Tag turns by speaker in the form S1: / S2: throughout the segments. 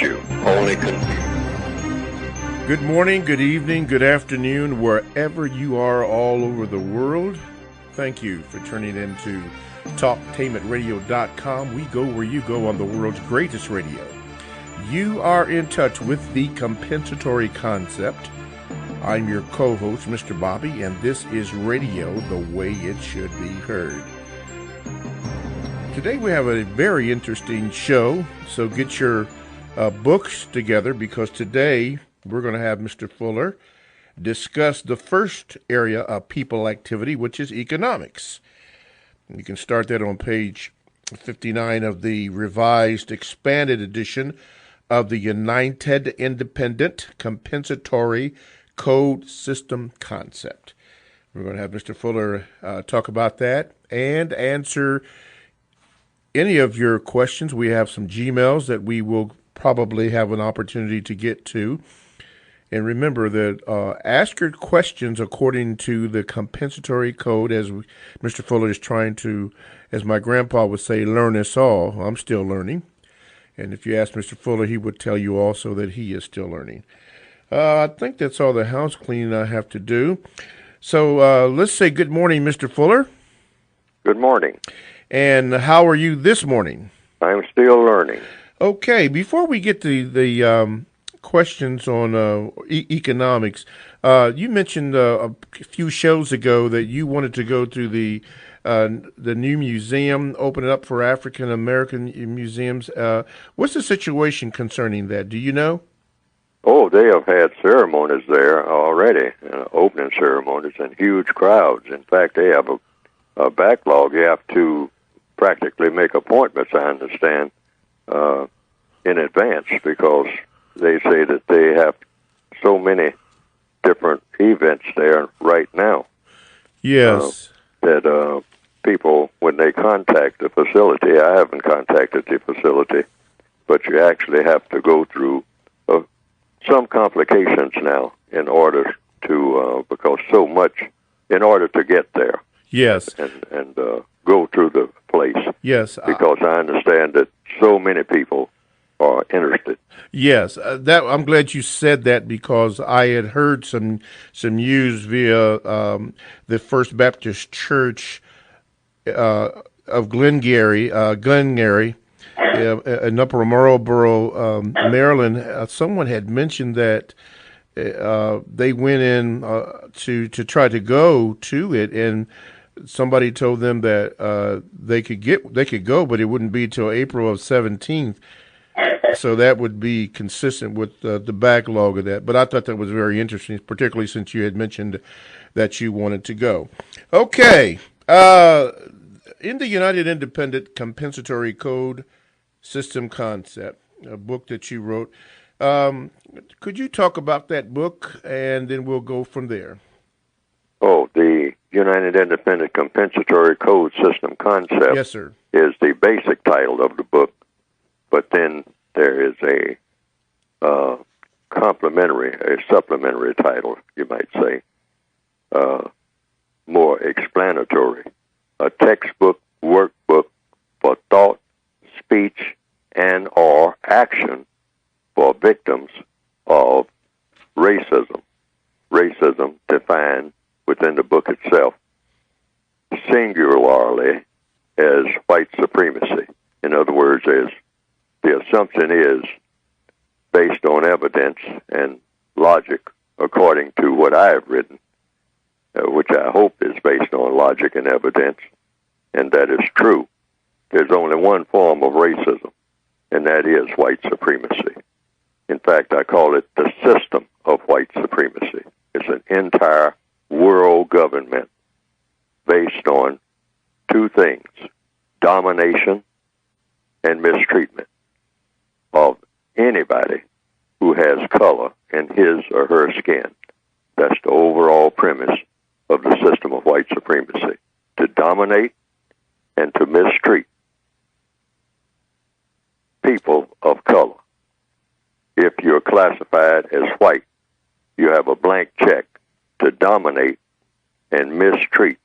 S1: you, wholly confused.
S2: Good morning, good evening, good afternoon, wherever you are all over the world. Thank you for tuning in to TalkTainmentRadio.com. We go where you go on the world's greatest radio. You are in touch with the compensatory concept. I'm your co-host, Mr. Bobby, and this is radio the way it should be heard. Today we have a very interesting show, so get your books together because today we're going to have Mr. Fuller discuss the first area of people activity, which is economics. You can start that on page 59 of the revised expanded edition of the United Independent Compensatory Code System Concept. We're going to have Mr. Fuller talk about that and answer any of your questions. We have some Gmails that we will probably have an opportunity to get to. And remember that ask your questions according to the compensatory code, as Mr. Fuller is trying to, as my grandpa would say, learn us all. I'm still learning. And if you ask Mr. Fuller, he would tell you also that he is still learning. I think that's all the house cleaning I have to do. So let's say good morning, Mr. Fuller.
S1: Good morning.
S2: And how are you this morning?
S1: I'm still learning.
S2: Okay, before we get to the questions on economics, you mentioned a few shows ago that you wanted to go to the new museum, open it up for African American museums. What's the situation concerning that? Do you know?
S1: Oh, they have had ceremonies there already, opening ceremonies, and huge crowds. In fact, they have a backlog. You have to practically make appointments, I understand, in advance, because they say that they have so many different events there right now.
S2: Yes.
S1: That people, when they contact the facility, I haven't contacted the facility, but you actually have to go through some complications now in order to, because so much, in order to get there.
S2: Yes.
S1: And go through the place.
S2: Yes.
S1: Because I understand that so many people are interested.
S2: Yes, that I'm glad you said that because I had heard some news via the First Baptist Church of Glengarry, in Upper Marlboro, Maryland. Someone had mentioned that they went in to try to go to it, and somebody told them that they could go, but it wouldn't be till April of 17th. So that would be consistent with the backlog of that. But I thought that was very interesting, particularly since you had mentioned that you wanted to go. Okay. In the United Independent Compensatory Code System Concept, a book that you wrote, could you talk about that book, and then we'll go from there?
S1: Oh, the United Independent Compensatory Code System Concept,
S2: yes, sir,
S1: is the basic title of the book. But then there is a supplementary title, you might say, more explanatory, a textbook workbook for thought, speech, and or action for victims of racism. Racism defined within the book itself singularly as white supremacy. In other words, the assumption is based on evidence and logic, according to what I have written, which I hope is based on logic and evidence, and that is true. There's only one form of racism, and that is white supremacy. In fact, I call it the system of white supremacy. It's an entire world government based on two things: domination and mistreatment of anybody who has color in his or her skin. That's the overall premise of the system of white supremacy: to dominate and to mistreat people of color. If you're classified as white, you have a blank check to dominate and mistreat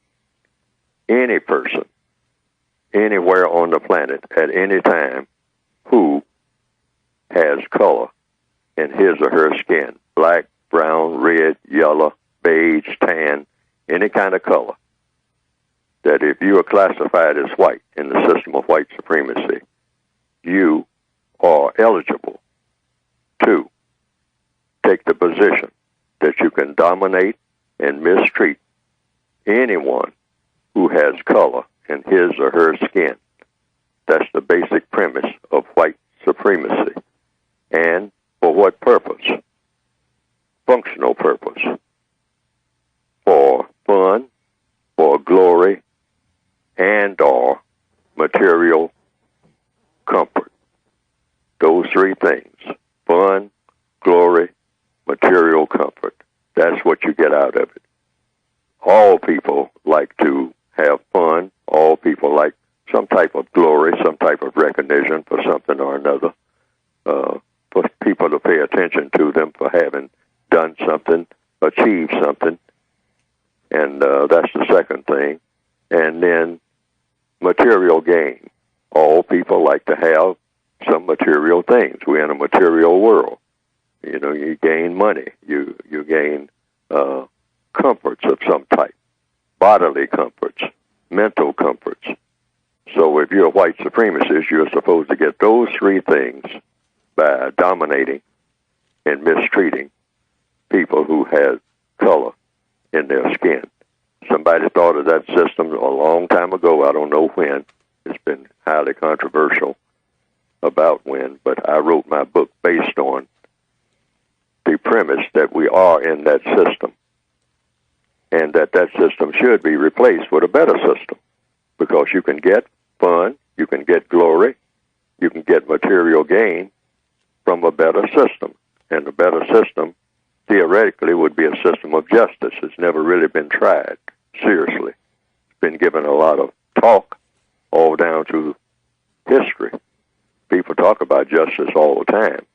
S1: any person anywhere on the planet at any time who has color color in his or her skin, black, brown, red, yellow, beige, tan, any kind of color, that if you are classified as white in the system of white supremacy, you are eligible to take the position that you can dominate and mistreat anyone who has color in his or her skin. That's the basic premise of white supremacy. And for what purpose? Functional purpose. For fun, for glory, and or material comfort. Those three things: fun, glory, material comfort. That's what you get out of it. All people like to have fun. All people like some type of glory, some type of recognition for something or another, for people to pay attention to them for having done something, achieved something. And that's the second thing. And then material gain. All people like to have some material things. We're in a material world. You know, you gain money. You gain comforts of some type, bodily comforts, mental comforts. So if you're a white supremacist, you're supposed to get those three things by dominating and mistreating people who have color in their skin. Somebody thought of that system a long time ago. I don't know when. It's been highly controversial about when, but I wrote my book based on the premise that we are in that system, and that system should be replaced with a better system, because you can get fun, you can get glory, you can get material gain from a better system. And a better system, theoretically, would be a system of justice. It's never really been tried seriously. It's been given a lot of talk all down through history. People talk about justice all the time.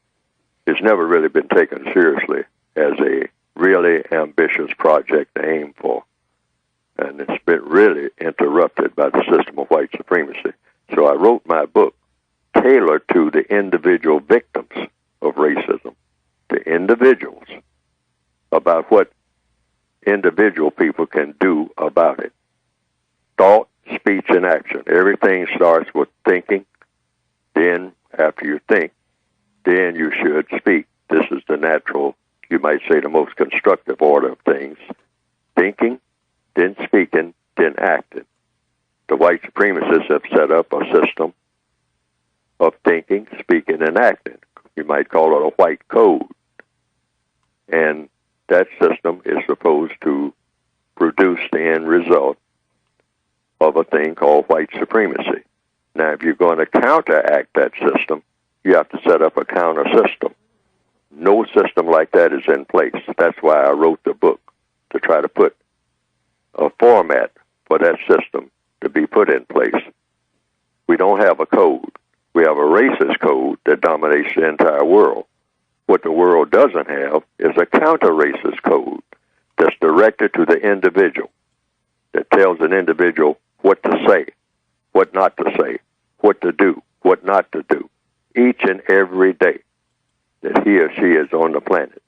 S1: It's never really been taken seriously as a really ambitious project to aim for. And it's been really interrupted by the system of white supremacy. So I wrote my book tailored to the individual victims of racism, to individuals, about what individual people can do about it. Thought, speech, and action. Everything starts with thinking. Then, after you think, then you should speak. This is the natural, you might say, the most constructive order of things. Thinking, then speaking, then acting. The white supremacists have set up a system of thinking, speaking, and acting. You might call it a white code. And that system is supposed to produce the end result of a thing called white supremacy. Now, if you're going to counteract that system, you have to set up a counter system. No system like that is in place. That's why I wrote the book, to try to put a format for that system to be put in place. We don't have a code. We have a racist code that dominates the entire world. What the world doesn't have is a counter-racist code that's directed to the individual, that tells an individual what to say, what not to say, what to do, what not to do, each and every day that he or she is on the planet.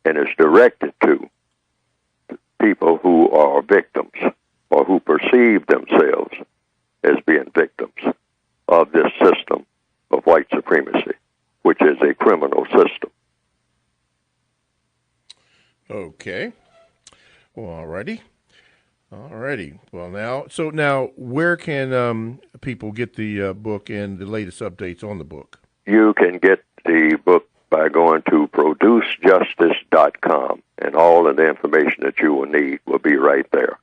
S1: And it's directed to people who are victims or who perceive themselves as being victims of this system of white supremacy, which is a criminal system.
S2: Okay. Well, alrighty. Well, now, where can people get the book and the latest updates on the book?
S1: You can get the book by going to producejustice.com, and all of the information that you will need will be right there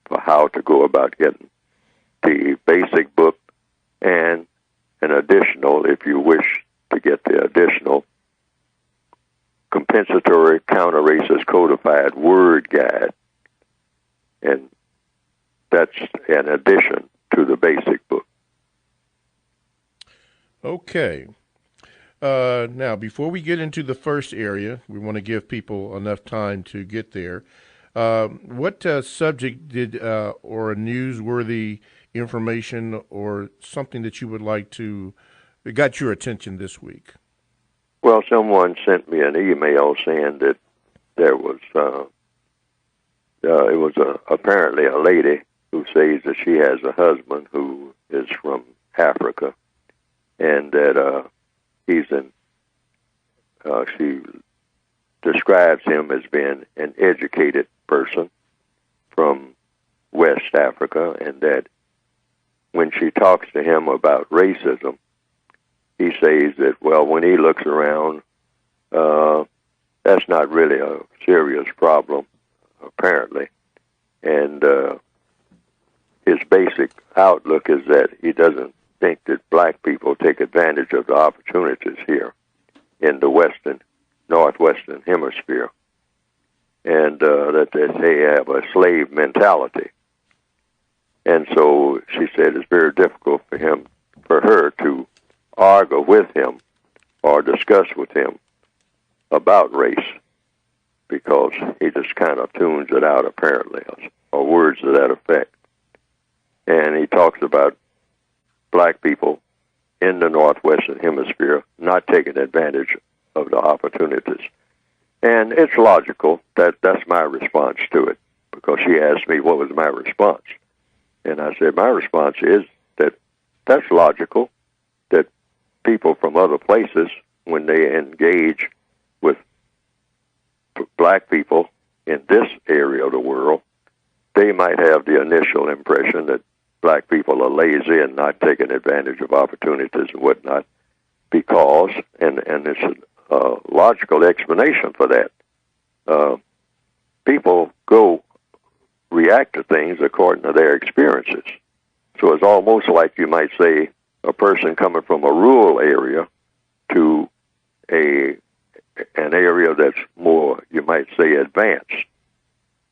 S1: for how to go about getting the basic book and an additional, if you wish to get the additional, compensatory counter-racist codified word guide. And that's an addition to the basic book.
S2: Okay. Now, before we get into the first area, we want to give people enough time to get there. What subject did, or a newsworthy information or something that you would like to, that got your attention this week?
S1: Well, someone sent me an email saying that there was it was apparently a lady who says that she has a husband who is from Africa, and that he's in. She describes him as being an educated person from West Africa, and that when she talks to him about racism, he says that, well, when he looks around, that's not really a serious problem, apparently. And his basic outlook is that he doesn't think that black people take advantage of the opportunities here in the northwestern hemisphere, and that they have a slave mentality. And so she said it's very difficult for her to argue with him or discuss with him about race, because he just kind of tunes it out, apparently, or words to that effect. And he talks about black people in the northwestern hemisphere not taking advantage of the opportunities. And it's logical. That's my response to it, because she asked me what was my response. And I said, my response is that that's logical, that people from other places, when they engage with black people in this area of the world, they might have the initial impression that black people are lazy and not taking advantage of opportunities and whatnot, because, and it's a logical explanation for that, people react to things according to their experiences. So it's almost like, you might say, a person coming from a rural area to an area that's more, you might say, advanced.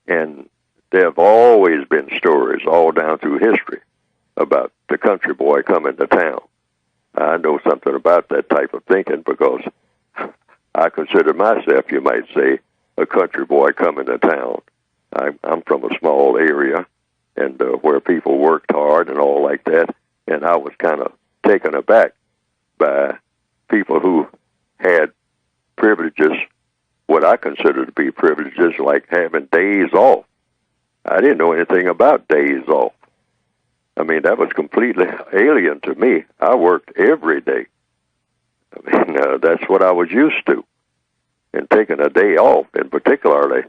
S1: And there have always been stories all down through history about the country boy coming to town. I know something about that type of thinking, because I consider myself, you might say, a country boy coming to town. I'm from a small area, and where people worked hard and all like that, and I was kind of taken aback by people who had privileges, what I consider to be privileges, like having days off. I didn't know anything about days off. I mean, that was completely alien to me. I worked every day. I mean, that's what I was used to. And taking a day off, and particularly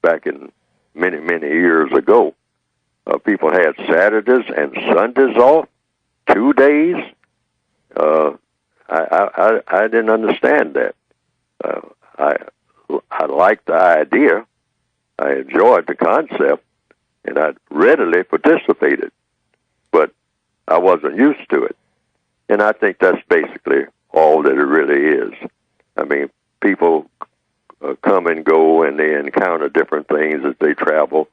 S1: back in many, many years ago, people had Saturdays and Sundays off, 2 days. I didn't understand that. I liked the idea. I enjoyed the concept, and I readily participated, but I wasn't used to it. And I think that's basically all that it really is. I mean, people come and go, and they encounter different things as they travel,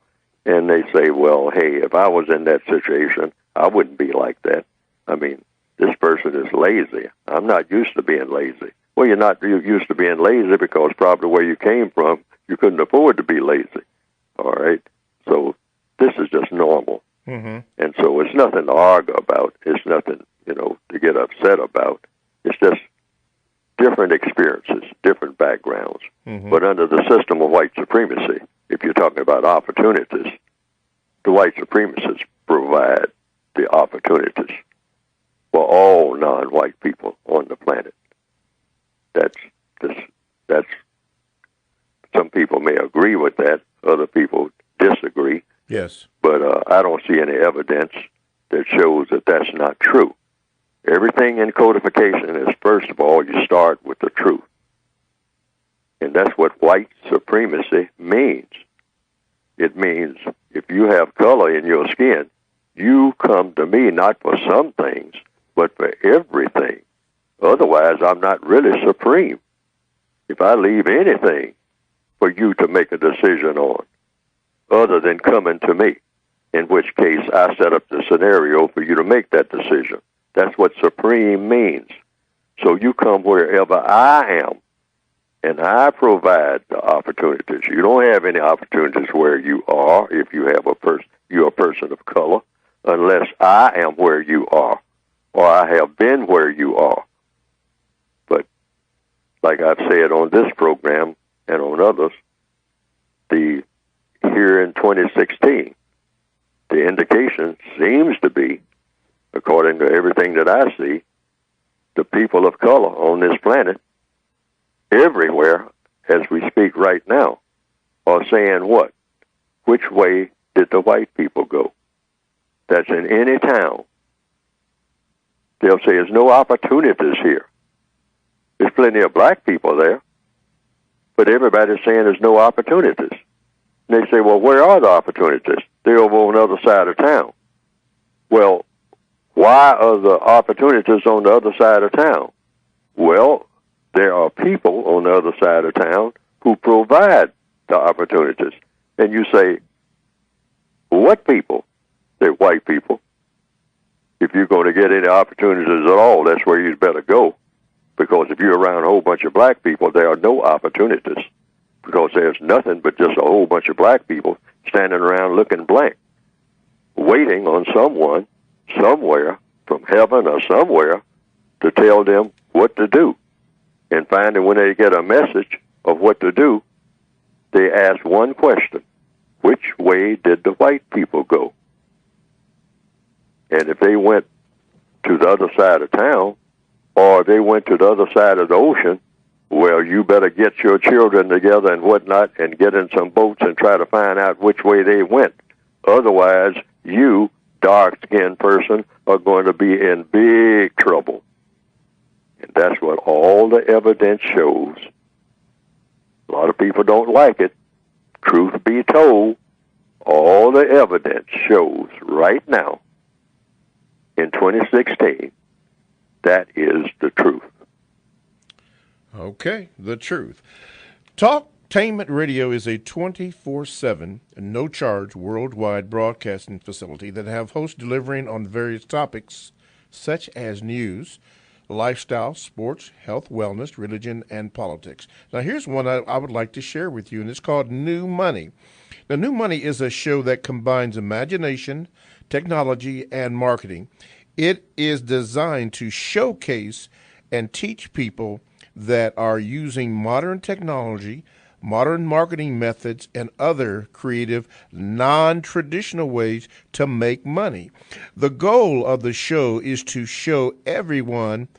S1: and they say, well, hey, if I was in that situation, I wouldn't be like that. I mean, this person is lazy. I'm not used to being lazy. Well, you're not used to being lazy because probably where you came from, you couldn't afford to be lazy. All right? So this is just normal. Mm-hmm. And so it's nothing to argue about. It's nothing, to get upset about. It's just different experiences, different backgrounds. Mm-hmm. But under the system of white supremacy, if you're talking about opportunities, the white supremacists provide the opportunities for all non-white people on the planet. That's some people may agree with that, other people disagree.
S2: Yes.
S1: But I don't see any evidence that shows that that's not true. Everything in codification is, first of all, you start with the truth. And that's what white supremacy means. It means if you have color in your skin, you come to me not for some things, but for everything. Otherwise, I'm not really supreme. If I leave anything for you to make a decision on, other than coming to me, in which case I set up the scenario for you to make that decision. That's what supreme means. So you come wherever I am, and I provide the opportunities. You don't have any opportunities where you are if you have you're a person of color, unless I am where you are, or I have been where you are. But like I've said on this program and on others, here in 2016, the indication seems to be, according to everything that I see, the people of color on this planet, everywhere as we speak right now, are saying what? Which way did the white people go? That's in any town. They'll say there's no opportunities here. There's plenty of black people there, but everybody's saying there's no opportunities. And they say, well, where are the opportunities? They're over on the other side of town. Well, why are the opportunities on the other side of town? Well, there are people on the other side of town who provide the opportunities. And you say, what people? They're white people. If you're going to get any opportunities at all, that's where you'd better go. Because if you're around a whole bunch of black people, there are no opportunities. Because there's nothing but just a whole bunch of black people standing around looking blank, waiting on someone, somewhere, from heaven or somewhere, to tell them what to do. And finally, when they get a message of what to do, they ask one question: which way did the white people go? And if they went to the other side of town, or they went to the other side of the ocean, well, you better get your children together and whatnot and get in some boats and try to find out which way they went. Otherwise, you, dark-skinned person, are going to be in big trouble. And that's what all the evidence shows. A lot of people don't like it. Truth be told, all the evidence shows right now in 2016 that is the truth.
S2: Okay, the truth. Talktainment Radio is a 24/7, no-charge worldwide broadcasting facility that have hosts delivering on various topics such as news, lifestyle, sports, health, wellness, religion, and politics. Now, here's one I would like to share with you, and it's called New Money. Now, New Money is a show that combines imagination, technology, and marketing. It is designed to showcase and teach people that are using modern technology, modern marketing methods, and other creative, non-traditional ways to make money. The goal of the show is to show everyone,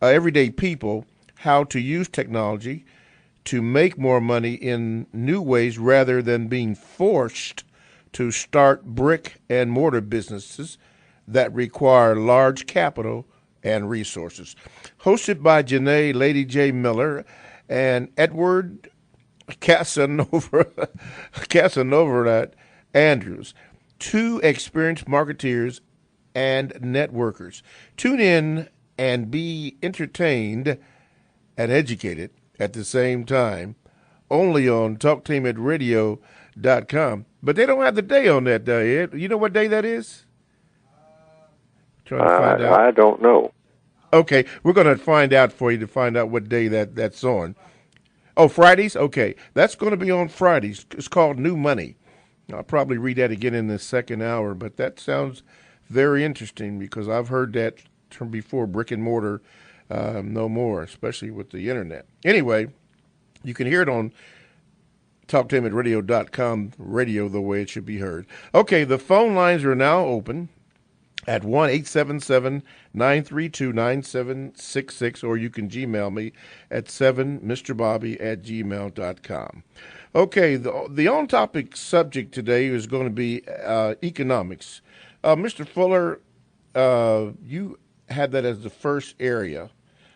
S2: everyday people, how to use technology to make more money in new ways rather than being forced to start brick and mortar businesses that require large capital and resources. Hosted by Janae Lady J. Miller and Edward Casanova Andrews, two experienced marketeers and networkers. Tune in and be entertained and educated at the same time, only on TalkTainmentRadio.com. But they don't have the day on that day, Ed. You know what day that is? Trying to find out.
S1: I don't know.
S2: Okay, we're going to find out for you to find out what day that's on. Oh, Fridays? Okay, that's going to be on Fridays. It's called New Money. I'll probably read that again in the second hour, but that sounds very interesting because I've heard that term before, brick and mortar, no more, especially with the internet. Anyway, you can hear it on TalkTainmentRadio.com, radio the way it should be heard. Okay, the phone lines are now open at 1-877-932-9766, or you can Gmail me at 7mrbobby@gmail.com. Okay, the on-topic subject today is going to be economics. Mr. Fuller, you had that as the first area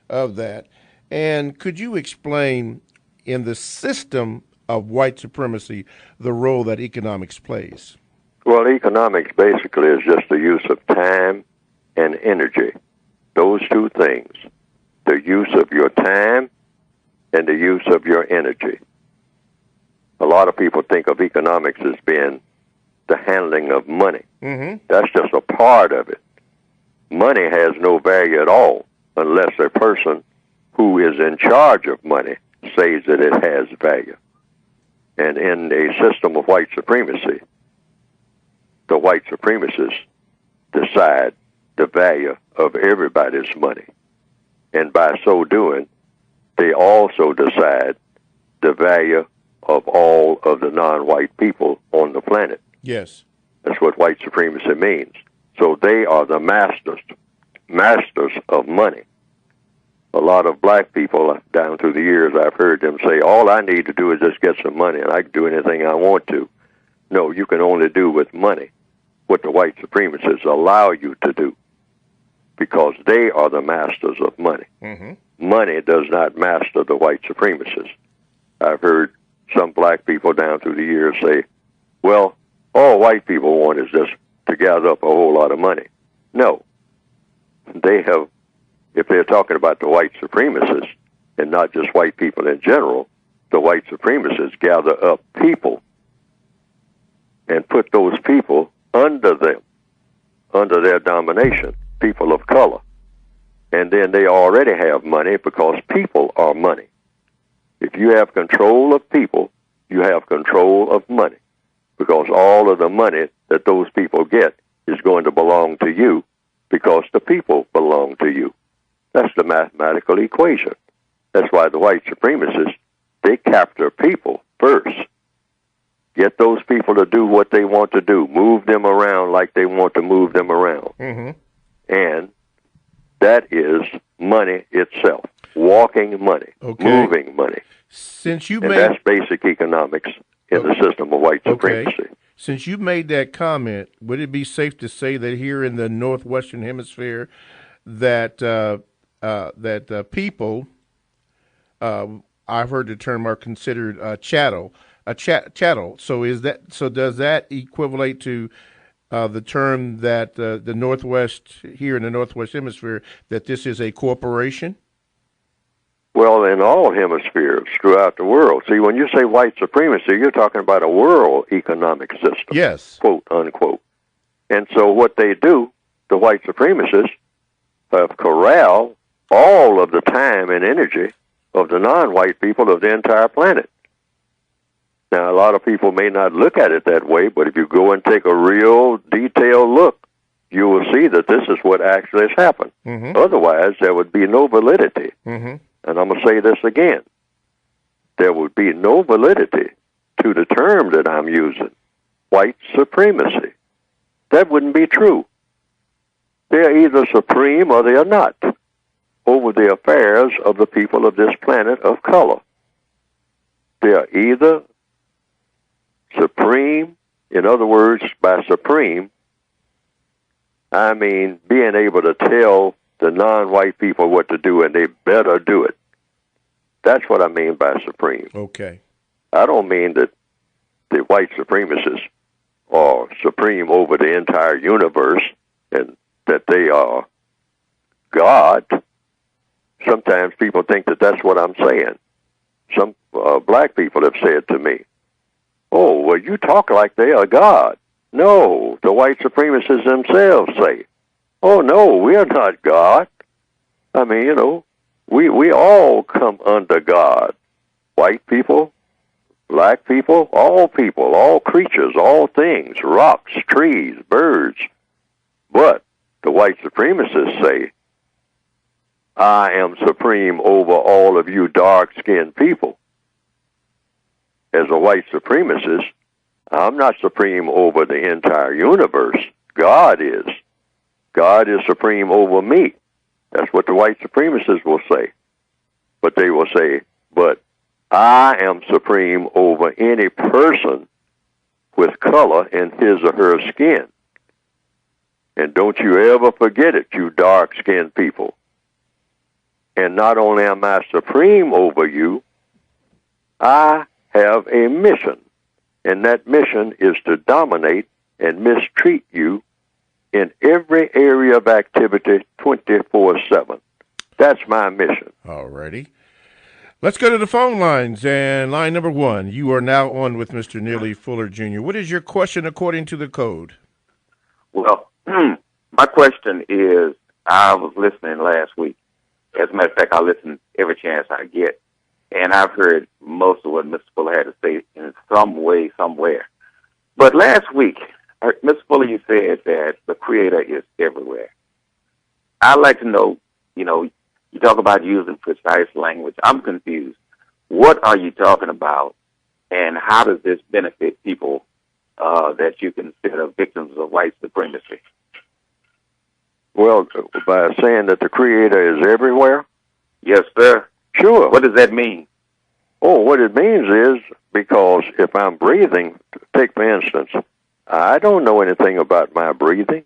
S2: of that. And could you explain in the system of white supremacy the role that economics plays?
S1: Well, economics basically is just the use of time and energy. Those two things. The use of your time and the use of your energy. A lot of people think of economics as being the handling of money.
S2: Mm-hmm.
S1: That's just a part of it. Money has no value at all unless a person who is in charge of money says that it has value. And in a system of white supremacy, the white supremacists decide the value of everybody's money. And by so doing, they all also decide the value of all of the non-white people on the planet.
S2: Yes.
S1: That's what white supremacy means. So they are the masters of money. A lot of black people down through the years, I've heard them say, all I need to do is just get some money and I can do anything I want to. No, you can only do with money what the white supremacists allow you to do, because they are the masters of money.
S2: Mm-hmm.
S1: Money does not master the white supremacists. I've heard some black people down through the years say, well, all white people want is just to gather up a whole lot of money. No. They have, if they're talking about the white supremacists, and not just white people in general, the white supremacists gather up people and put those people under them, under their domination, people of color. And then they already have money because people are money. If you have control of people, you have control of money, because all of the money that those people get is going to belong to you because the people belong to you. That's the mathematical equation. That's why the white supremacists, they capture people first. Get those people to do what they want to do. Move them around like they want to move them around.
S2: Mm-hmm.
S1: And that is money itself. Walking money.
S2: Okay.
S1: Moving money.
S2: Since you
S1: and
S2: made
S1: that's basic economics in the system of white supremacy.
S2: Okay. Since you made that comment, would it be safe to say that here in the Northwestern Hemisphere that people, I've heard the term, are considered chattel? Chattel. So does that equivalent to the term that the Northwest, here in the Northwest Hemisphere, that this is a corporation?
S1: Well, in all hemispheres throughout the world. See, when you say white supremacy, you're talking about a world economic system.
S2: Yes.
S1: Quote, unquote. And so what they do, the white supremacists, have corralled all of the time and energy of the non-white people of the entire planet. Now, a lot of people may not look at it that way, but if you go and take a real detailed look, you will see that this is what actually has happened.
S2: Mm-hmm.
S1: Otherwise, there would be no validity.
S2: Mm-hmm.
S1: And I'm going to say this again. There would be no validity to the term that I'm using, white supremacy. That wouldn't be true. They're either supreme or they are not over the affairs of the people of this planet of color. They are either supreme, in other words, by supreme, I mean being able to tell the non-white people what to do, and they better do it. That's what I mean by supreme.
S2: Okay.
S1: I don't mean that the white supremacists are supreme over the entire universe and that they are God. Sometimes people think that that's what I'm saying. Some black people have said to me, oh, well, you talk like they are God. No, the white supremacists themselves say, oh, no, we are not God. I mean, you know, we all come under God. White people, black people, all creatures, all things, rocks, trees, birds. But the white supremacists say, I am supreme over all of you dark-skinned people. As a white supremacist, I'm not supreme over the entire universe. God is. God is supreme over me. That's what the white supremacists will say. But they will say, but I am supreme over any person with color in his or her skin. And don't you ever forget it, you dark-skinned people. And not only am I supreme over you, I have a mission. And that mission is to dominate and mistreat you in every area of activity 24/7. That's my mission.
S2: All righty. Let's go to the phone lines. And line number 1, you are now on with Mr. Neely Fuller, Jr. What is your question according to the code?
S3: Well, my question is, I was listening last week. As a matter of fact, I listen every chance I get. And I've heard most of what Mr. Fuller had to say in some way, somewhere. But last week, Mr. Fuller, you said that the Creator is everywhere. I'd like to know, You talk about using precise language. I'm confused. What are you talking about, and how does this benefit people that you consider victims of white supremacy?
S1: Well, by saying that the Creator is everywhere?
S3: Yes, sir.
S1: Sure.
S3: What does that mean?
S1: Oh, what it means is, because if I'm breathing, take for instance, I don't know anything about my breathing.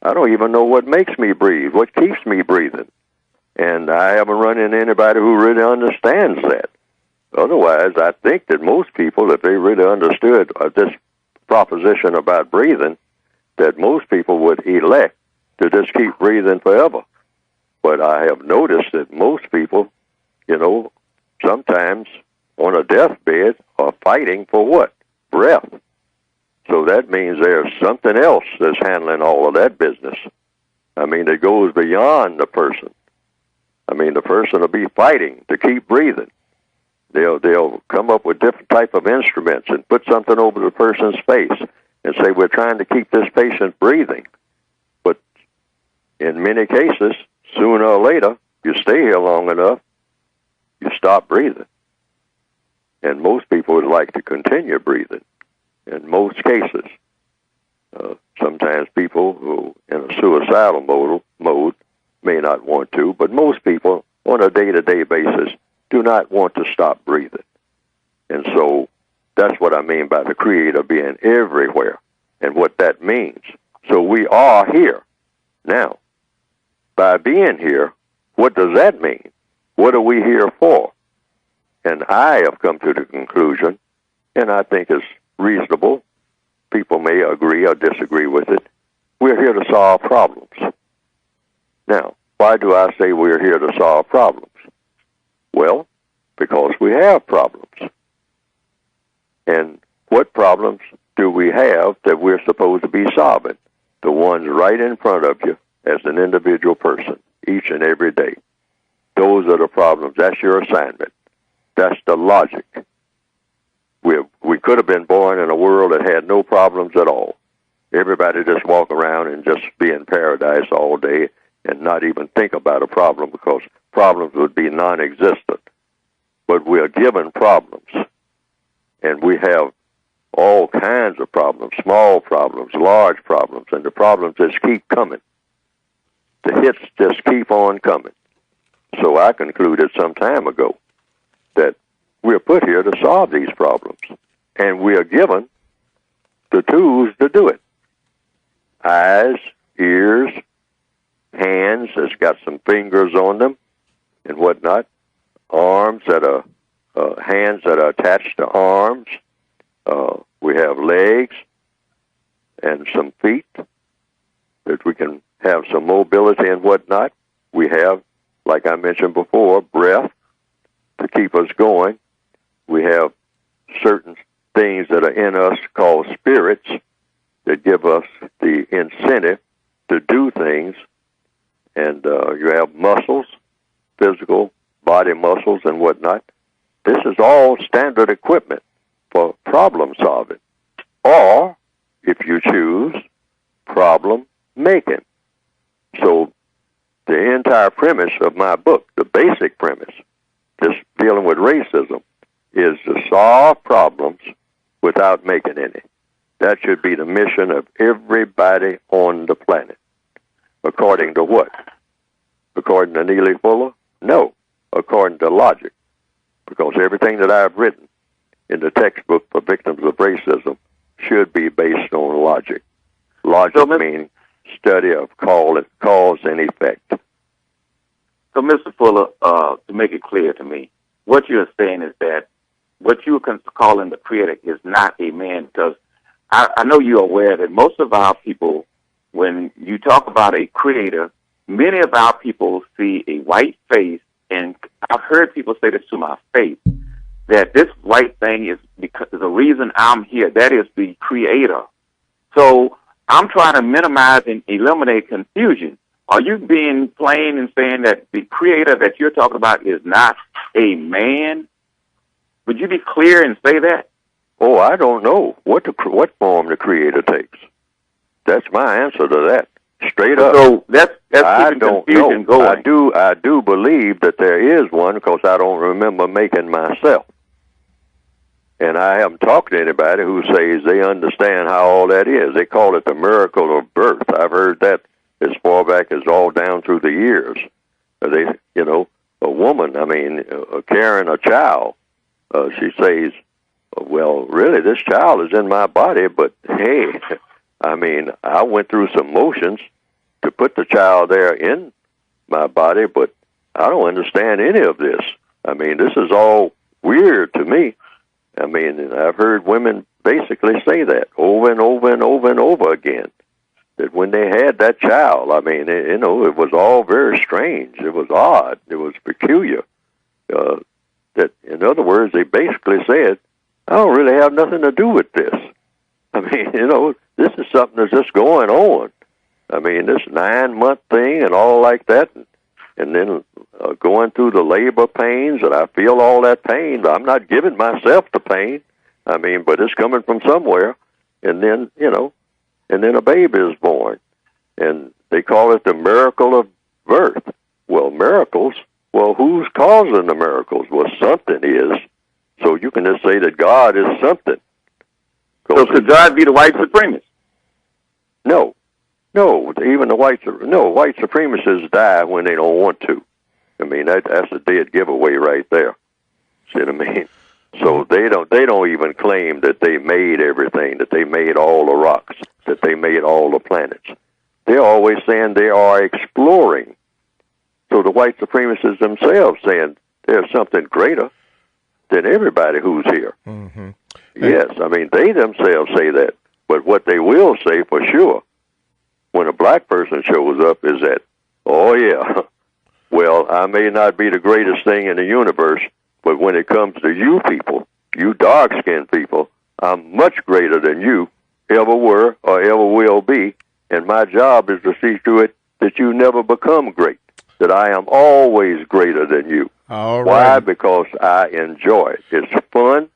S1: I don't even know what makes me breathe, what keeps me breathing. And I haven't run into anybody who really understands that. Otherwise, I think that most people, if they really understood this proposition about breathing, that most people would elect to just keep breathing forever. But I have noticed that most people, sometimes on a deathbed are fighting for what? Breath. So that means there's something else that's handling all of that business. I mean, it goes beyond the person. I mean, the person will be fighting to keep breathing. They'll come up with different type of instruments and put something over the person's face and say, we're trying to keep this patient breathing. But in many cases, sooner or later, you stay here long enough, you stop breathing. And most people would like to continue breathing in most cases. Sometimes people who in a suicidal mode may not want to, but most people on a day-to-day basis do not want to stop breathing. And so that's what I mean by the Creator being everywhere and what that means. So we are here. Now, by being here, what does that mean? What are we here for? And I have come to the conclusion, and I think it's reasonable, people may agree or disagree with it, we're here to solve problems. Now, why do I say we're here to solve problems? Well, because we have problems. And what problems do we have that we're supposed to be solving? The ones right in front of you as an individual person, each and every day. Those are the problems. That's your assignment. That's the logic. We could have been born in a world that had no problems at all. Everybody just walk around and just be in paradise all day and not even think about a problem because problems would be non-existent. But we are given problems, and we have all kinds of problems, small problems, large problems, and the problems just keep coming. The hits just keep on coming. So I concluded some time ago that we're put here to solve these problems, and we are given the tools to do it. Eyes, ears, hands that's got some fingers on them and whatnot, arms that are, hands that are attached to arms. We have legs and some feet that we can have some mobility and whatnot. We have, like I mentioned before, breath to keep us going. We have certain things that are in us called spirits that give us the incentive to do things. And you have muscles, physical body muscles and whatnot. This is all standard equipment for problem solving. Or, if you choose, problem making. So the entire premise of my book, the basic premise, just dealing with racism, is to solve problems without making any. That should be the mission of everybody on the planet. According to what? According to Neely Fuller? No. According to logic. Because everything that I've written in the textbook for victims of racism should be based on logic. Logic meaning study of cause and effect.
S3: So, Mr. Fuller, to make it clear to me, what you're saying is that what you're calling the Creator is not a man, because I know you're aware that most of our people, when you talk about a Creator, many of our people see a white face, and I've heard people say this to my face, that this white thing is because the reason I'm here. That is the Creator. So I'm trying to minimize and eliminate confusion. Are you being plain and saying that the Creator that you're talking about is not a man? Would you be clear and say that?
S1: Oh, I don't know what form the Creator takes. That's my answer to that. Straight up.
S3: So that's
S1: I
S3: keeping
S1: don't
S3: confusion
S1: know.
S3: going.
S1: I do believe that there is one because I don't remember making myself. And I haven't talked to anybody who says they understand how all that is. They call it the miracle of birth. I've heard that as far back as all down through the years. They, a woman, carrying a child, she says, well, really, this child is in my body, but hey, I went through some motions to put the child there in my body, but I don't understand any of this. This is all weird to me. I've heard women basically say that over and over and over and over again, that when they had that child, it was all very strange. It was odd. It was peculiar. That, in other words, they basically said, I don't really have nothing to do with this. This is something that's just going on. This 9-month thing and all like that, and then going through the labor pains, and I feel all that pain. I'm not giving myself the pain. But it's coming from somewhere. And then, and then a baby is born. And they call it the miracle of birth. Well, miracles, who's causing the miracles? Well, something is. So you can just say that God is something.
S3: So could God be the white supremacist?
S1: No. Even the white supremacists die when they don't want to. That's a dead giveaway right there. See what I mean? So they don't even claim that they made everything, that they made all the rocks, that they made all the planets. They're always saying they are exploring. So the white supremacists themselves saying there's something greater than everybody who's here.
S2: Mm-hmm.
S1: Yes, they themselves say that. But what they will say for sure when a black person shows up is that, oh yeah, well, I may not be the greatest thing in the universe, but when it comes to you people, you dark-skinned people, I'm much greater than you ever were or ever will be, and my job is to see to it that you never become great, that I am always greater than you.
S2: All right.
S1: Why? Because I enjoy it. It's fun.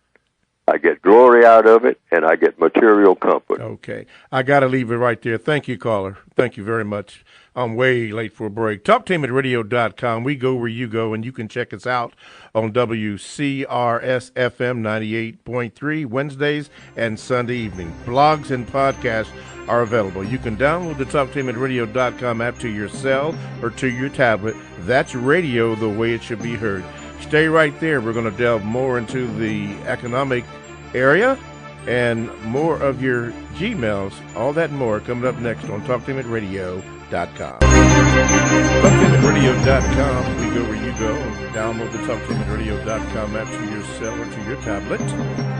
S1: I get glory out of it, and I get material comfort.
S2: Okay. I got to leave it right there. Thank you, caller. Thank you very much. I'm way late for a break. TalkTeamRadio.com. We go where you go, and you can check us out on WCRS FM 98.3 Wednesdays and Sunday evening. Blogs and podcasts are available. You can download the TalkTeamRadio.com app to your cell or to your tablet. That's radio the way it should be heard. Stay right there. We're going to delve more into the economic area and more of your Gmails. All that and more coming up next on TalkTeamRadio.com. TalkTeamRadio.com. We go where you go. Download the TalkTeamRadio.com app to your cell or to your tablet.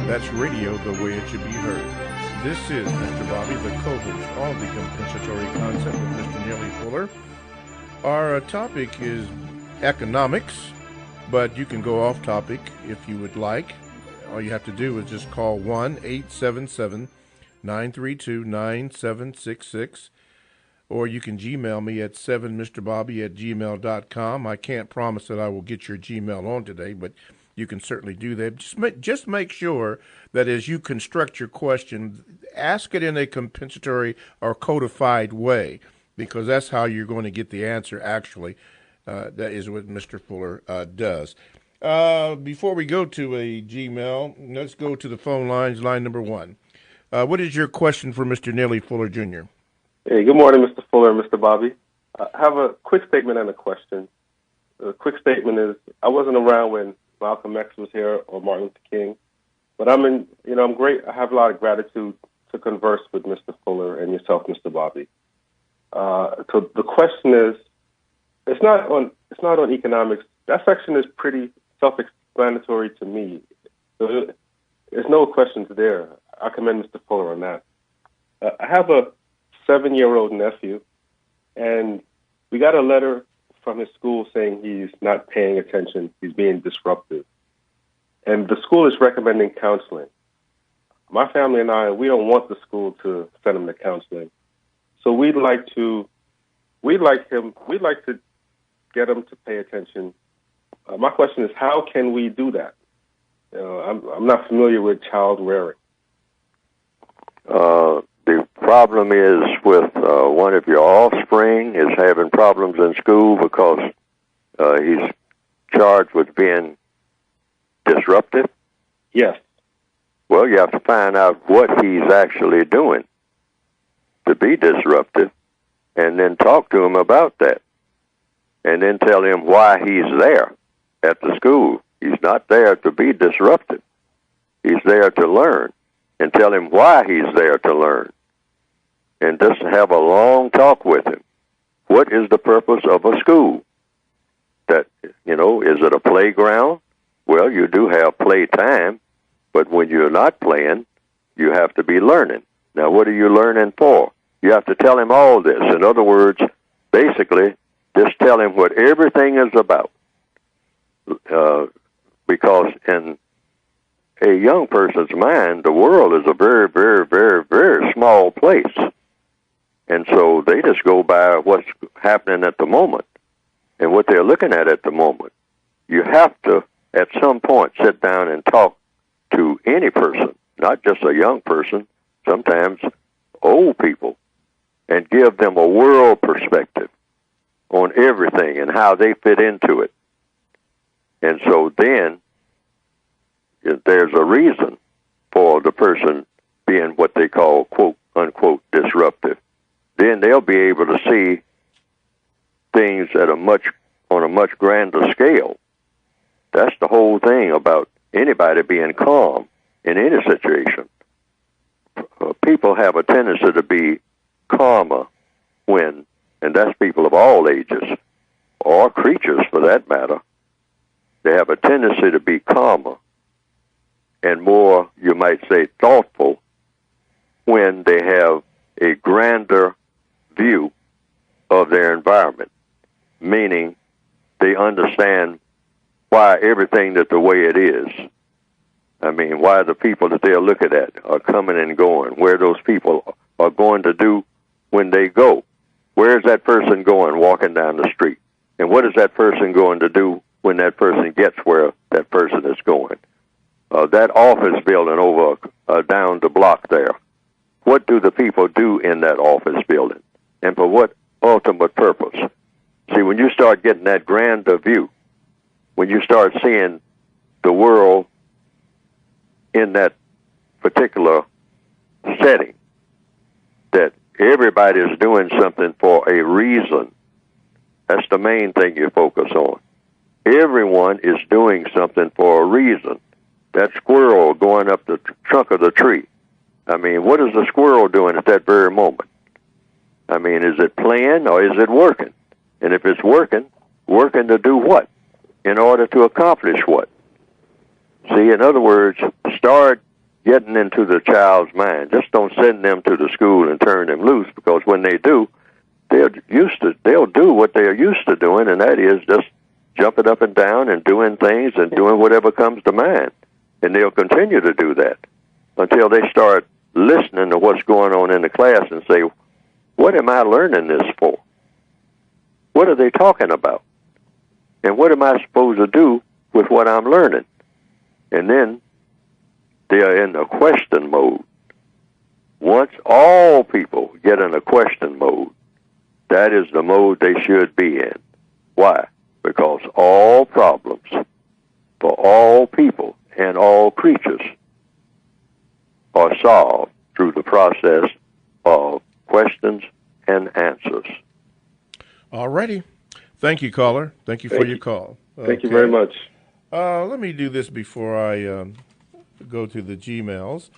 S2: That's radio the way it should be heard. This is Mr. Bobby, the co-host of the Compensatory Concept with Mr. Neely Fuller. Our topic is economics. But you can go off topic if you would like. All you have to do is just call 1-877-932-9766. Or you can Gmail me at 7mrbobby@gmail.com. I can't promise that I will get your Gmail on today, but you can certainly do that. Just make sure that as you construct your question, ask it in a compensatory or codified way, because that's how you're going to get the answer actually. That is what Mr. Fuller does. Before we go to a Gmail, let's go to the phone lines, line number 1. What is your question for Mr. Neely Fuller, Jr.?
S4: Hey, good morning, Mr. Fuller and Mr. Bobby. I have a quick statement and a question. The quick statement is, I wasn't around when Malcolm X was here or Martin Luther King, but I'm great. I have a lot of gratitude to converse with Mr. Fuller and yourself, Mr. Bobby. So the question is, it's not on economics. That section is pretty self-explanatory to me. So there's no questions there. I commend Mr. Fuller on that. I have a 7-year-old nephew, and we got a letter from his school saying he's not paying attention, he's being disruptive. And the school is recommending counseling. My family and I, we don't want the school to send him to counseling. So we'd like to get him to pay attention. My question is, how can we do that? I'm not familiar with child rearing.
S1: the problem is with one of your offspring is having problems in school because he's charged with being disruptive?
S4: Yes.
S1: Well, you have to find out what he's actually doing to be disruptive, and then talk to him about that, and then tell him why he's there at the school. He's not there to be disruptive. He's there to learn, and tell him why he's there to learn, and just have a long talk with him. What is the purpose of a school? That, is it a playground? Well, you do have playtime, but when you're not playing, you have to be learning. Now, what are you learning for? You have to tell him all this. In other words, basically, just tell him what everything is about. Because in a young person's mind, the world is a very, very, very, very small place. And so they just go by what's happening at the moment and what they're looking at the moment. You have to, at some point, sit down and talk to any person, not just a young person, sometimes old people, and give them a world perspective on everything and how they fit into it. And so then, if there's a reason for the person being what they call, quote, unquote, disruptive, then they'll be able to see things on a much grander scale. That's the whole thing about anybody being calm in any situation. People have a tendency to be calmer and that's people of all ages, or creatures for that matter. They have a tendency to be calmer and more, you might say, thoughtful when they have a grander view of their environment, meaning they understand why everything is the way it is. I mean, why the people that they're looking at are coming and going, where those people are going to do when they go. Where is that person going walking down the street? And what is that person going to do when that person gets where that person is going? That office building over down the block there, what do the people do in that office building? And for what ultimate purpose? See, when you start getting that grander view, when you start seeing the world in that particular setting, that everybody is doing something for a reason. That's the main thing you focus on. Everyone is doing something for a reason. That squirrel going up the trunk of the tree. I mean, what is the squirrel doing at that very moment? I mean, is it playing or is it working? And if it's working to do what? In order to accomplish what? See, in other words, start getting into the child's mind. Just don't send them to the school and turn them loose, because when they do, they'll do what they're used to doing, and that is just jumping up and down and doing things and doing whatever comes to mind. And they'll continue to do that until they start listening to what's going on in the class and say, what am I learning this for? What are they talking about? And what am I supposed to do with what I'm learning? And then they are in a question mode. Once all people get in a question mode, that is the mode they should be in. Why? Because all problems for all people and all creatures are solved through the process of questions and answers.
S2: All righty. Thank you, caller. Thank you for your call.
S4: Thank you very much.
S2: Let me do this before I go to the Gmails.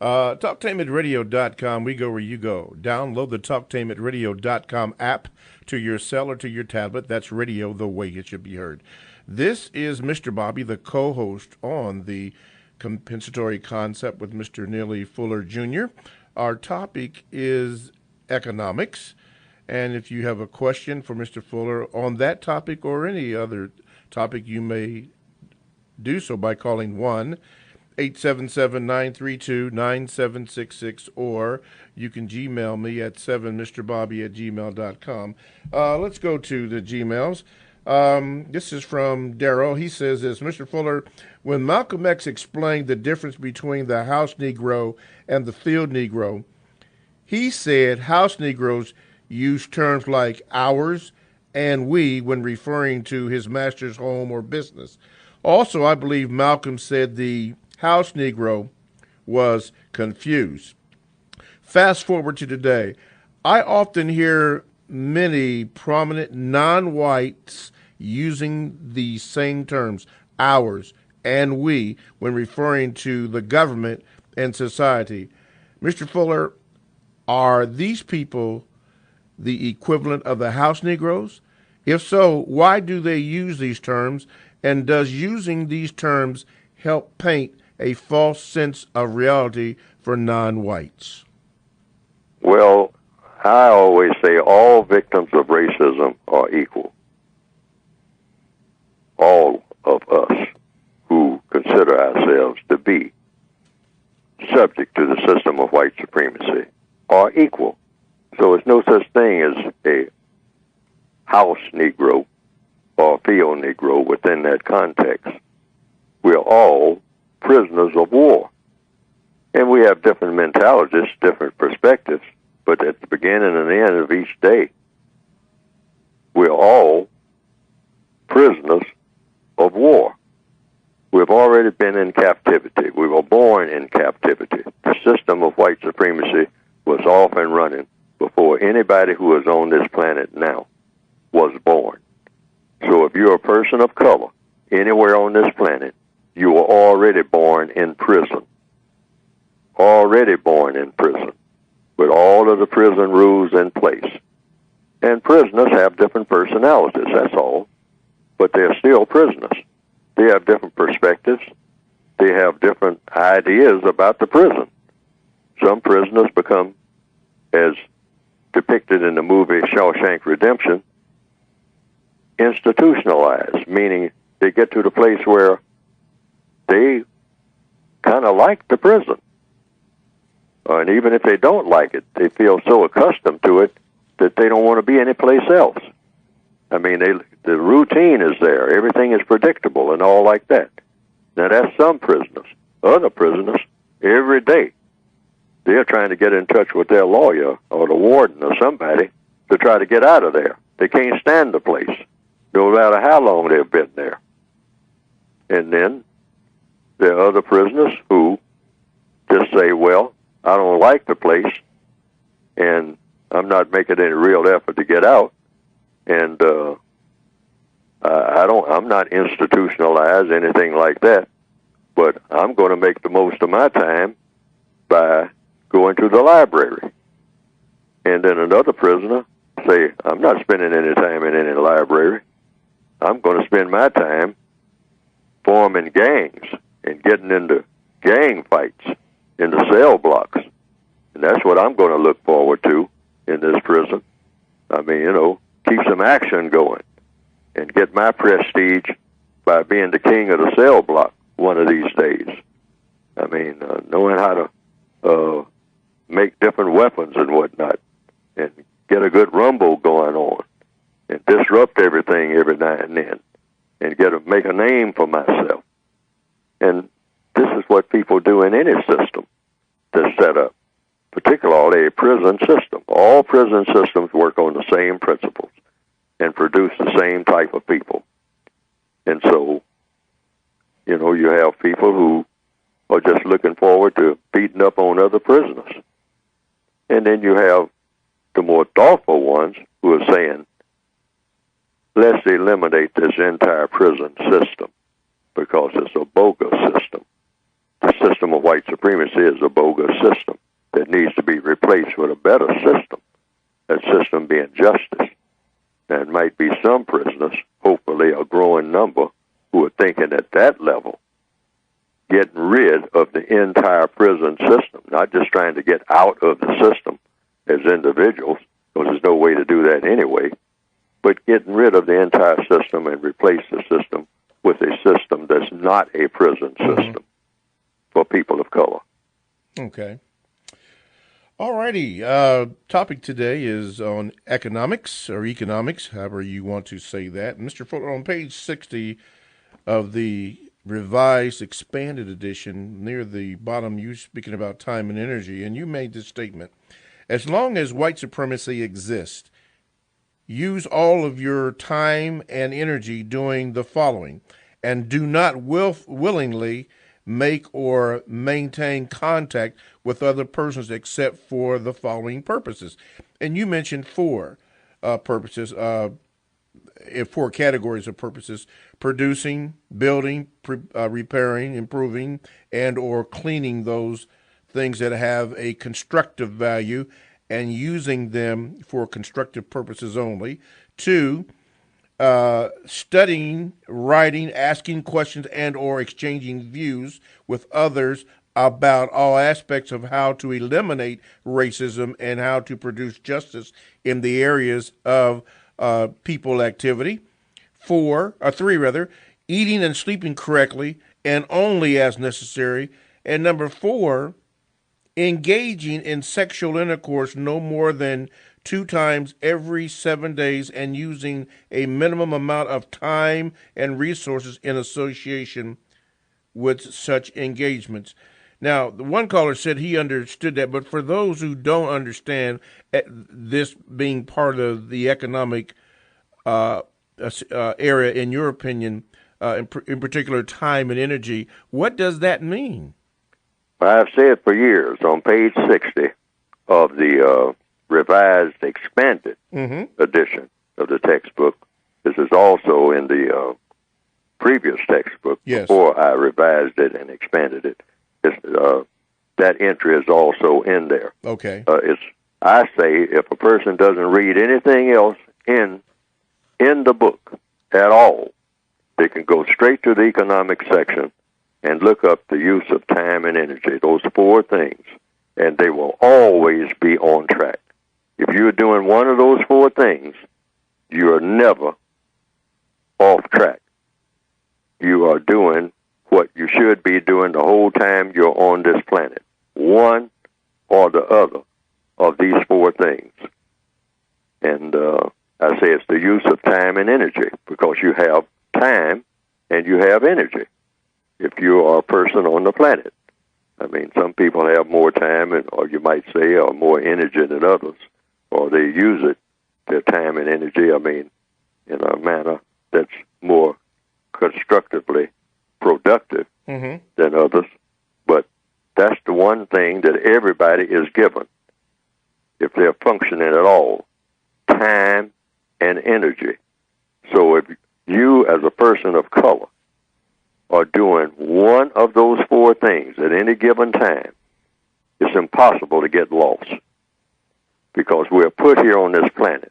S2: TalkTameItRadio.com. We go where you go. Download the TalkTameItRadio.com app to your cell or to your tablet. That's radio the way it should be heard. This is Mr. Bobby, the co-host on the Compensatory Concept with Mr. Neely Fuller Jr. Our topic is economics. And if you have a question for Mr. Fuller on that topic or any other topic, you may do so by calling 1-877-932-9766, or you can Gmail me at 7mrbobby@gmail.com. Let's go to the Gmails. This is from Daryl. He says this: Mr. Fuller, when Malcolm X explained the difference between the house Negro and the field Negro, He said house Negroes use terms like ours and we when referring to his master's home or business. Also, I believe Malcolm said the house Negro was confused. Fast forward to today. I often hear many prominent non whites using the same terms, ours and we, when referring to the government and society. Mr. Fuller, are these people the equivalent of the house Negroes? If so, why do they use these terms? And does using these terms help paint a false sense of reality for non whites?
S1: Well, I always say all victims of racism are equal. All of us who consider ourselves to be subject to the system of white supremacy are equal. So it's no such thing as a house Negro or a field Negro within that context. We're all prisoners of war. And we have different mentalities, different perspectives, but at the beginning and the end of each day, we're all prisoners of war. We've already been in captivity. We were born in captivity. The system of white supremacy was off and running before anybody who is on this planet now was born. So if you're a person of color anywhere on this planet, you were already born in prison. Already born in prison, with all of the prison rules in place. And prisoners have different personalities, that's all. But they're still prisoners. They have different perspectives. They have different ideas about the prison. Some prisoners become, as depicted in the movie Shawshank Redemption, institutionalized, meaning they get to the place where they kind of like the prison. And even if they don't like it, they feel so accustomed to it that they don't want to be anyplace else. I mean, the routine is there. Everything is predictable and all like that. Now, that's some prisoners. Other prisoners, every day, they're trying to get in touch with their lawyer or the warden or somebody to try to get out of there. They can't stand the place, no matter how long they've been there. And then there are other prisoners who just say, well, I don't like the place, and I'm not making any real effort to get out, and I'm not institutionalized, anything like that, but I'm going to make the most of my time by going to the library. And then another prisoner say, I'm not spending any time in any library. I'm going to spend my time forming gangs and getting into gang fights in the cell blocks. And that's what I'm going to look forward to in this prison. I mean, keep some action going and get my prestige by being the king of the cell block one of these days. I mean, knowing how to make different weapons and whatnot and get a good rumble going on and disrupt everything every now and then and make a name for myself. And this is what people do in any system that's set up, particularly a prison system. All prison systems work on the same principles and produce the same type of people. And so, you have people who are just looking forward to beating up on other prisoners. And then you have the more thoughtful ones who are saying, let's eliminate this entire prison system because it's a bogus system. The system of white supremacy is a bogus system that needs to be replaced with a better system, that system being justice. There might be some prisoners, hopefully a growing number, who are thinking at that level, getting rid of the entire prison system, not just trying to get out of the system as individuals, because there's no way to do that anyway, but getting rid of the entire system and replace the system with a system that's not a prison system for people of color.
S2: Okay. All righty. Topic today is on economics, however you want to say that. Mr. Fuller, on page 60 of the revised expanded edition, near the bottom, you're speaking about time and energy, and you made this statement. as long as white supremacy exists, use all of your time and energy doing the following, and do not willingly make or maintain contact with other persons except for the following purposes. And you mentioned four purposes, four categories of purposes: producing, building, repairing, improving, and or cleaning those things that have a constructive value and using them for constructive purposes only. Two, studying, writing, asking questions, and or exchanging views with others about all aspects of how to eliminate racism and how to produce justice in the areas of people activity. Three rather, eating and sleeping correctly and only as necessary. And number four, engaging in sexual intercourse no more than 2 times every 7 days and using a minimum amount of time and resources in association with such engagements. Now, the one caller said he understood that, but for those who don't understand this being part of the economic area, in your opinion, in particular time and energy, what does that mean?
S1: I've said for years on page 60 of the revised expanded edition of the textbook. This is also in the previous textbook before I revised it and expanded it. That entry is also in there.
S2: Okay.
S1: I say if a person doesn't read anything else in the book at all, they can go straight to the economic section and look up the use of time and energy, those 4 things, and they will always be on track. If you're doing one of those 4 things, you're never off track. You are doing what you should be doing the whole time you're on this planet. One or the other of these 4 things. And I say it's the use of time and energy, because you have time and you have energy if you are a person on the planet. I mean, some people have more time, or you might say, or more energy than others, or they use it, their time and energy, I mean, in a manner that's more constructively productive than others. But that's the one thing that everybody is given, if they're functioning at all: time and energy. So if you, as a person of color, are doing one of those 4 things at any given time, it's impossible to get lost, because we're put here on this planet,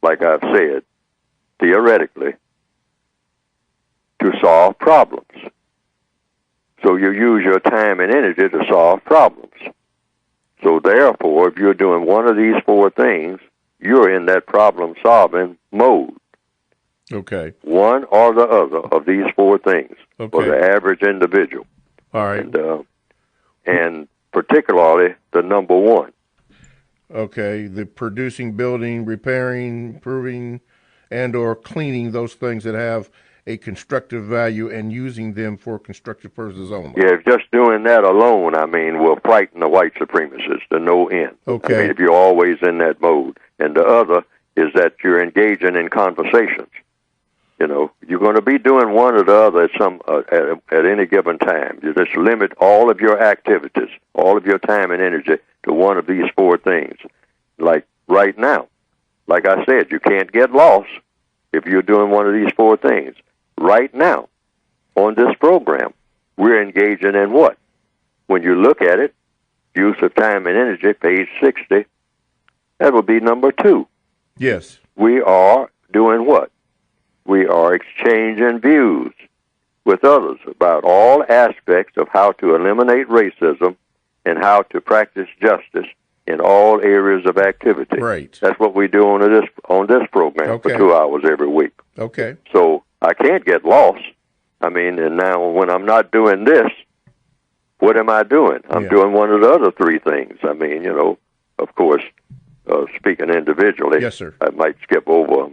S1: like I've said, theoretically, to solve problems. So you use your time and energy to solve problems. So therefore, if you're doing one of these 4 things, you're in that problem-solving mode.
S2: Okay.
S1: One or the other of these 4 things for the average individual.
S2: All right.
S1: And particularly the number 1.
S2: Okay. The producing, building, repairing, improving, and or cleaning those things that have a constructive value and using them for constructive purposes only.
S1: Yeah, just doing that alone, I mean, will frighten the white supremacists to no end.
S2: Okay.
S1: I mean, if you're always in that mode. And the other is that you're engaging in conversations. You know, you're going to be doing one or the other at any given time. You just limit all of your activities, all of your time and energy to one of these 4 things. Like right now, like I said, you can't get lost if you're doing one of these 4 things. Right now, on this program, we're engaging in what? When you look at it, use of time and energy, page 60, that will be number 2.
S2: Yes.
S1: We are doing what? We are exchanging views with others about all aspects of how to eliminate racism and how to practice justice in all areas of activity.
S2: Right.
S1: That's what we do on this program for 2 hours every week.
S2: Okay.
S1: So I can't get lost. I mean, and now when I'm not doing this, what am I doing? I'm doing one of the other 3 things. I mean, you know, of course, speaking individually,
S2: yes, sir.
S1: I might skip over,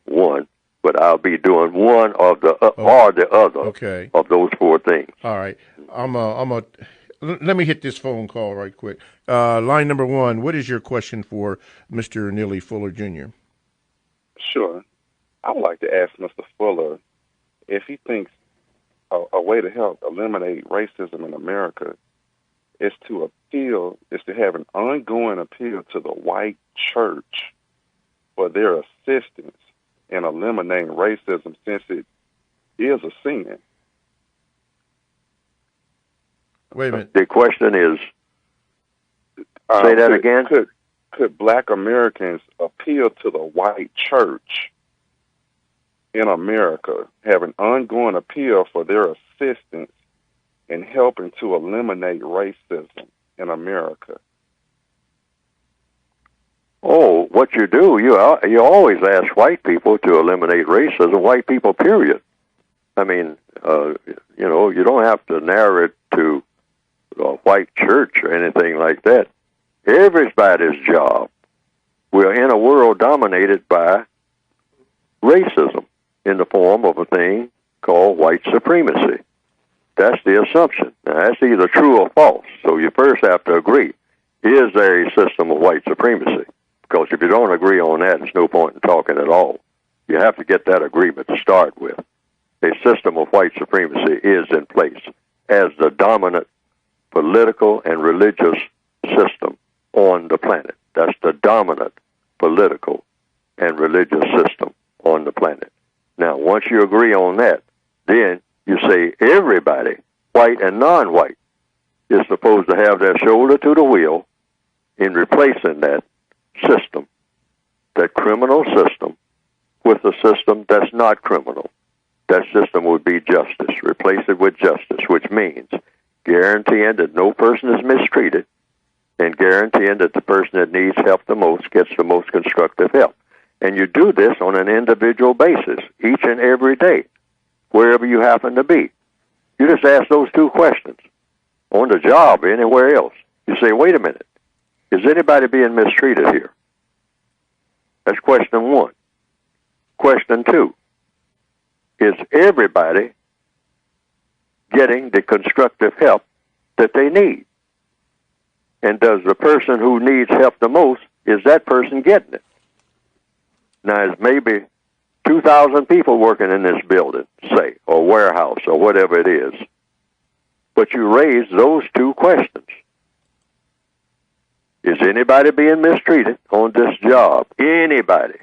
S1: one, but I'll be doing one of the or the other of those 4 things.
S2: All right. I'm a let me hit this phone call right quick. Line number 1, what is your question for Mr. Neely Fuller Jr.?
S5: Sure. I would like to ask Mr. Fuller if he thinks a way to help eliminate racism in America is to have an ongoing appeal to the white church for their assistance in eliminating racism, since it is a sin.
S2: Wait a minute.
S1: The question is, say that again?
S5: Could black Americans appeal to the white church in America, have an ongoing appeal for their assistance in helping to eliminate racism in America?
S1: Oh, what you do, you always ask white people to eliminate racism, white people, period. I mean, you don't have to narrow it to a white church or anything like that. Everybody's job. We're in a world dominated by racism in the form of a thing called white supremacy. That's the assumption. Now, that's either true or false. So you first have to agree, is there a system of white supremacy? Because if you don't agree on that, there's no point in talking at all. You have to get that agreement to start with. A system of white supremacy is in place as the dominant political and religious system on the planet. That's the dominant political and religious system on the planet. Now, once you agree on that, then you say everybody, white and non-white, is supposed to have their shoulder to the wheel in replacing that system, that criminal system, with a system that's not criminal. That system would be justice. Replace it with justice, which means guaranteeing that no person is mistreated and guaranteeing that the person that needs help the most gets the most constructive help. And you do this on an individual basis, each and every day, wherever you happen to be. You just ask those 2 questions. On the job, anywhere else. You say, wait a minute, is anybody being mistreated here? That's question 1. Question 2, is everybody getting the constructive help that they need? And does the person who needs help the most, is that person getting it? Now, there's maybe 2,000 people working in this building, say, or warehouse, or whatever it is. But you raise those 2 questions. Is anybody being mistreated on this job? Anybody.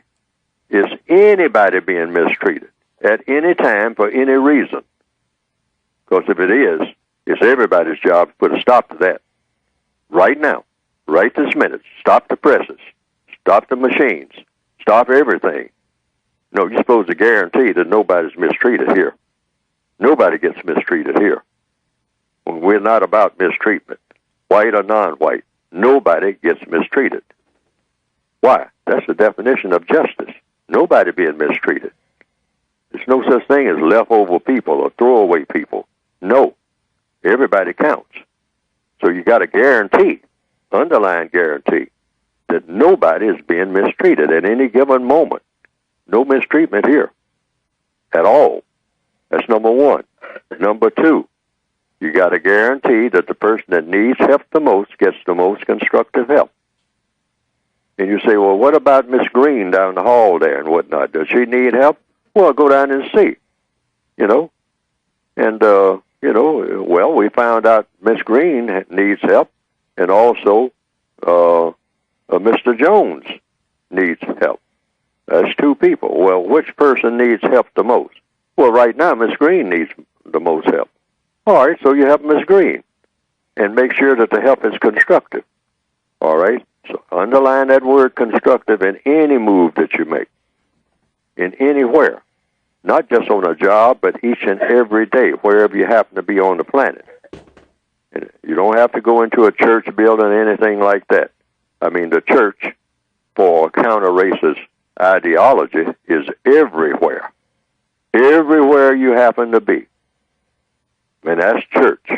S1: Is anybody being mistreated at any time for any reason? Because if it is, it's everybody's job to put a stop to that. Right now. Right this minute. Stop the presses. Stop the machines. Stop everything. No, you're supposed to guarantee that nobody's mistreated here. Nobody gets mistreated here. When we're not about mistreatment, white or non-white, nobody gets mistreated. Why? That's the definition of justice. Nobody being mistreated. There's no such thing as leftover people or throwaway people. No. Everybody counts. So you got a guarantee, underlying guarantee, that nobody is being mistreated at any given moment. No mistreatment here at all. That's number 1. Number 2, you got to guarantee that the person that needs help the most gets the most constructive help. And you say, well, what about Miss Green down the hall there and whatnot? Does she need help? Well, go down and see, And, well, we found out Miss Green needs help, and also Mr. Jones needs help. That's 2 people. Well, which person needs help the most? Well, right now, Miss Green needs the most help. All right, so you help Miss Green and make sure that the help is constructive. All right? So underline that word constructive in any move that you make, in anywhere. Not just on a job, but each and every day, wherever you happen to be on the planet. And you don't have to go into a church building or anything like that. I mean, the church, for counter-racist ideology, is everywhere. Everywhere you happen to be. And that's church.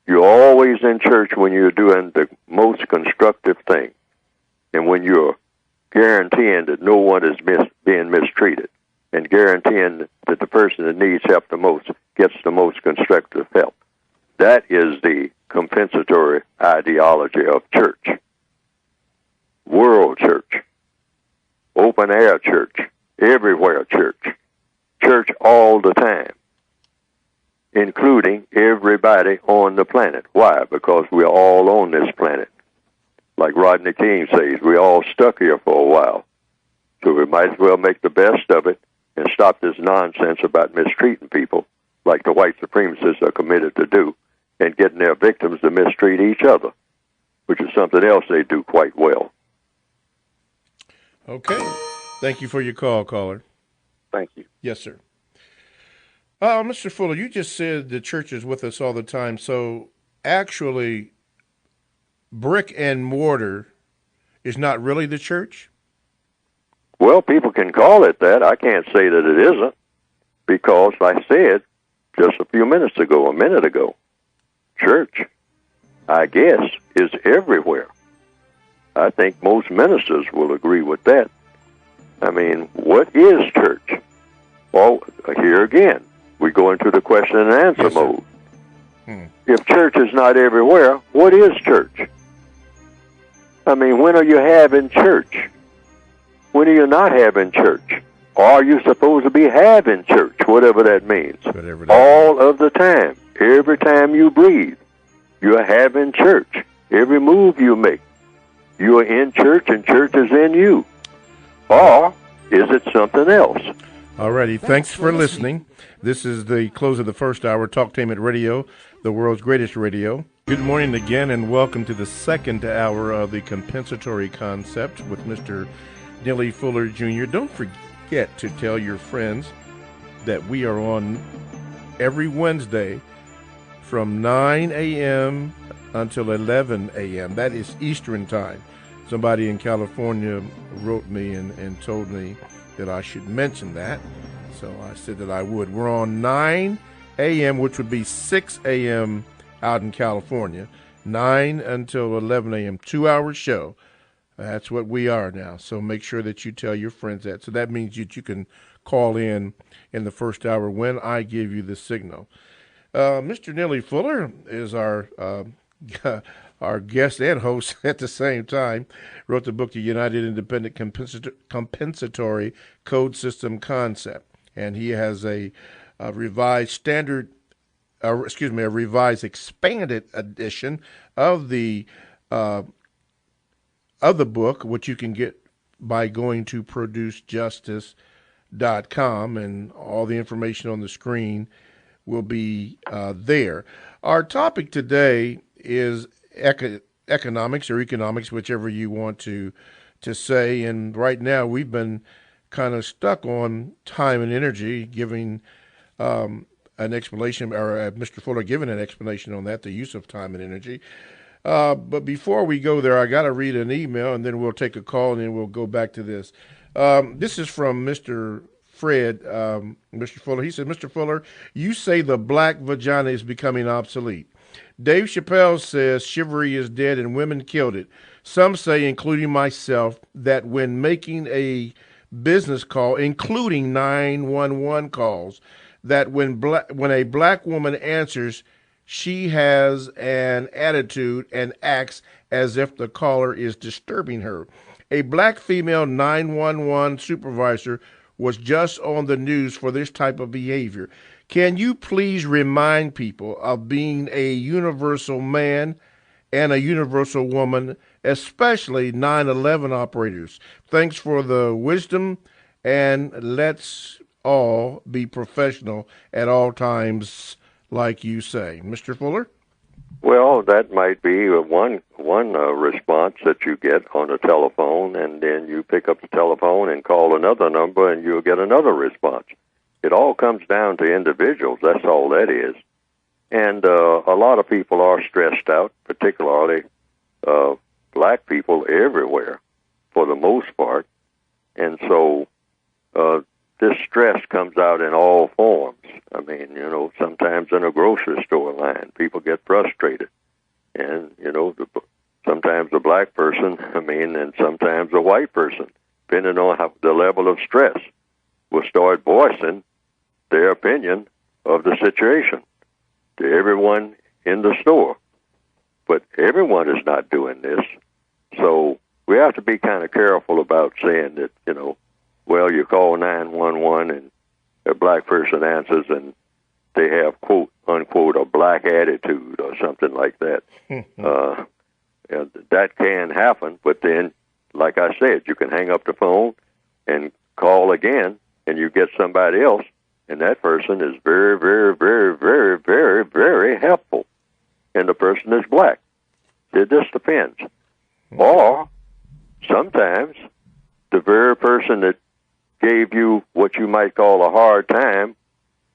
S1: You're always in church when you're doing the most constructive thing. And when you're guaranteeing that no one is being mistreated. And guaranteeing that the person that needs help the most gets the most constructive help. That is the compelling compensatory ideology of church. World church, open air church, everywhere church, church all the time, including everybody on the planet. Why? Because we're all on this planet. Like Rodney King says, we're all stuck here for a while. So we might as well make the best of it and stop this nonsense about mistreating people like the white supremacists are committed to do, and getting their victims to mistreat each other, which is something else they do quite well.
S2: Okay. Thank you for your call, caller.
S5: Thank you.
S2: Yes, sir. Mr. Fuller, you just said the church is with us all the time. So actually, brick and mortar is not really the church?
S1: Well, people can call it that. I can't say that it isn't, because I said just a minute ago, church, I guess, is everywhere. I think most ministers will agree with that. I mean, what is church? Well, here again, we go into the question and answer
S2: Yes,
S1: mode. If church is not everywhere, what is church? I mean, when are you having church? When are you not having church? Or are you supposed to be having church, whatever that means? All of the time. Every time you breathe, you're having church. Every move you make, you are in church and church is in you. Or is it something else?
S2: Alrighty, thanks for listening. This is the close of the first hour, Talktainment Radio, the world's greatest radio. Good morning again, and welcome to the second hour of the compensatory concept with Mr. Neely Fuller Jr. Don't forget to tell your friends that we are on every Wednesday from 9 a.m. until 11 a.m. That is Eastern Time. Somebody in California wrote me and told me that I should mention that, so I said that I would. We're on 9 a.m., which would be 6 a.m. out in California, 9 until 11 a.m., 2-hour show. That's what we are now, so make sure that you tell your friends that. So that means that you can call in the first hour when I give you the signal. Mr. Neely Fuller is our guest and host at the same time. Wrote the book, The United Independent Compensatory Code System Concept, and he has a revised expanded edition of the book, which you can get by going to producejustice.com, and all the information on the screen will be there. Our topic today is economics or economics, whichever you want to say. And right now we've been kind of stuck on time and energy, giving an explanation, or Mr. Fuller giving an explanation on that, the use of time and energy. But before we go there, I got to read an email, and then we'll take a call, and then we'll go back to this. This is from Mr. Fred, Mr. Fuller. He said, Mr. Fuller, you say the black vagina is becoming obsolete. Dave Chappelle says chivalry is dead and women killed it. Some say, including myself, that when making a business call, including 911 calls, that when a black woman answers, she has an attitude and acts as if the caller is disturbing her. A black female 911 supervisor was just on the news for this type of behavior. Can you please remind people of being a universal man and a universal woman, especially 9/11 operators? Thanks for the wisdom, and let's all be professional at all times, like you say. Mr. Fuller?
S1: Well, that might be one response that you get on a telephone, and then you pick up the telephone and call another number, and you'll get another response. It all comes down to individuals. That's all that is. And a lot of people are stressed out, particularly black people everywhere, for the most part. And so this stress comes out in all forms. I mean, sometimes in a grocery store line, people get frustrated. And, sometimes a black person, and sometimes a white person, depending on the level of stress, will start voicing their opinion of the situation to everyone in the store. But everyone is not doing this. So we have to be kind of careful about saying that, well, you call 911 and a black person answers and they have, quote, unquote, a black attitude or something like that. And that can happen, but then, like I said, you can hang up the phone and call again, and you get somebody else, and that person is very, very, very, very, very, very helpful, and the person is black. It just depends. Or sometimes the very person that gave you what you might call a hard time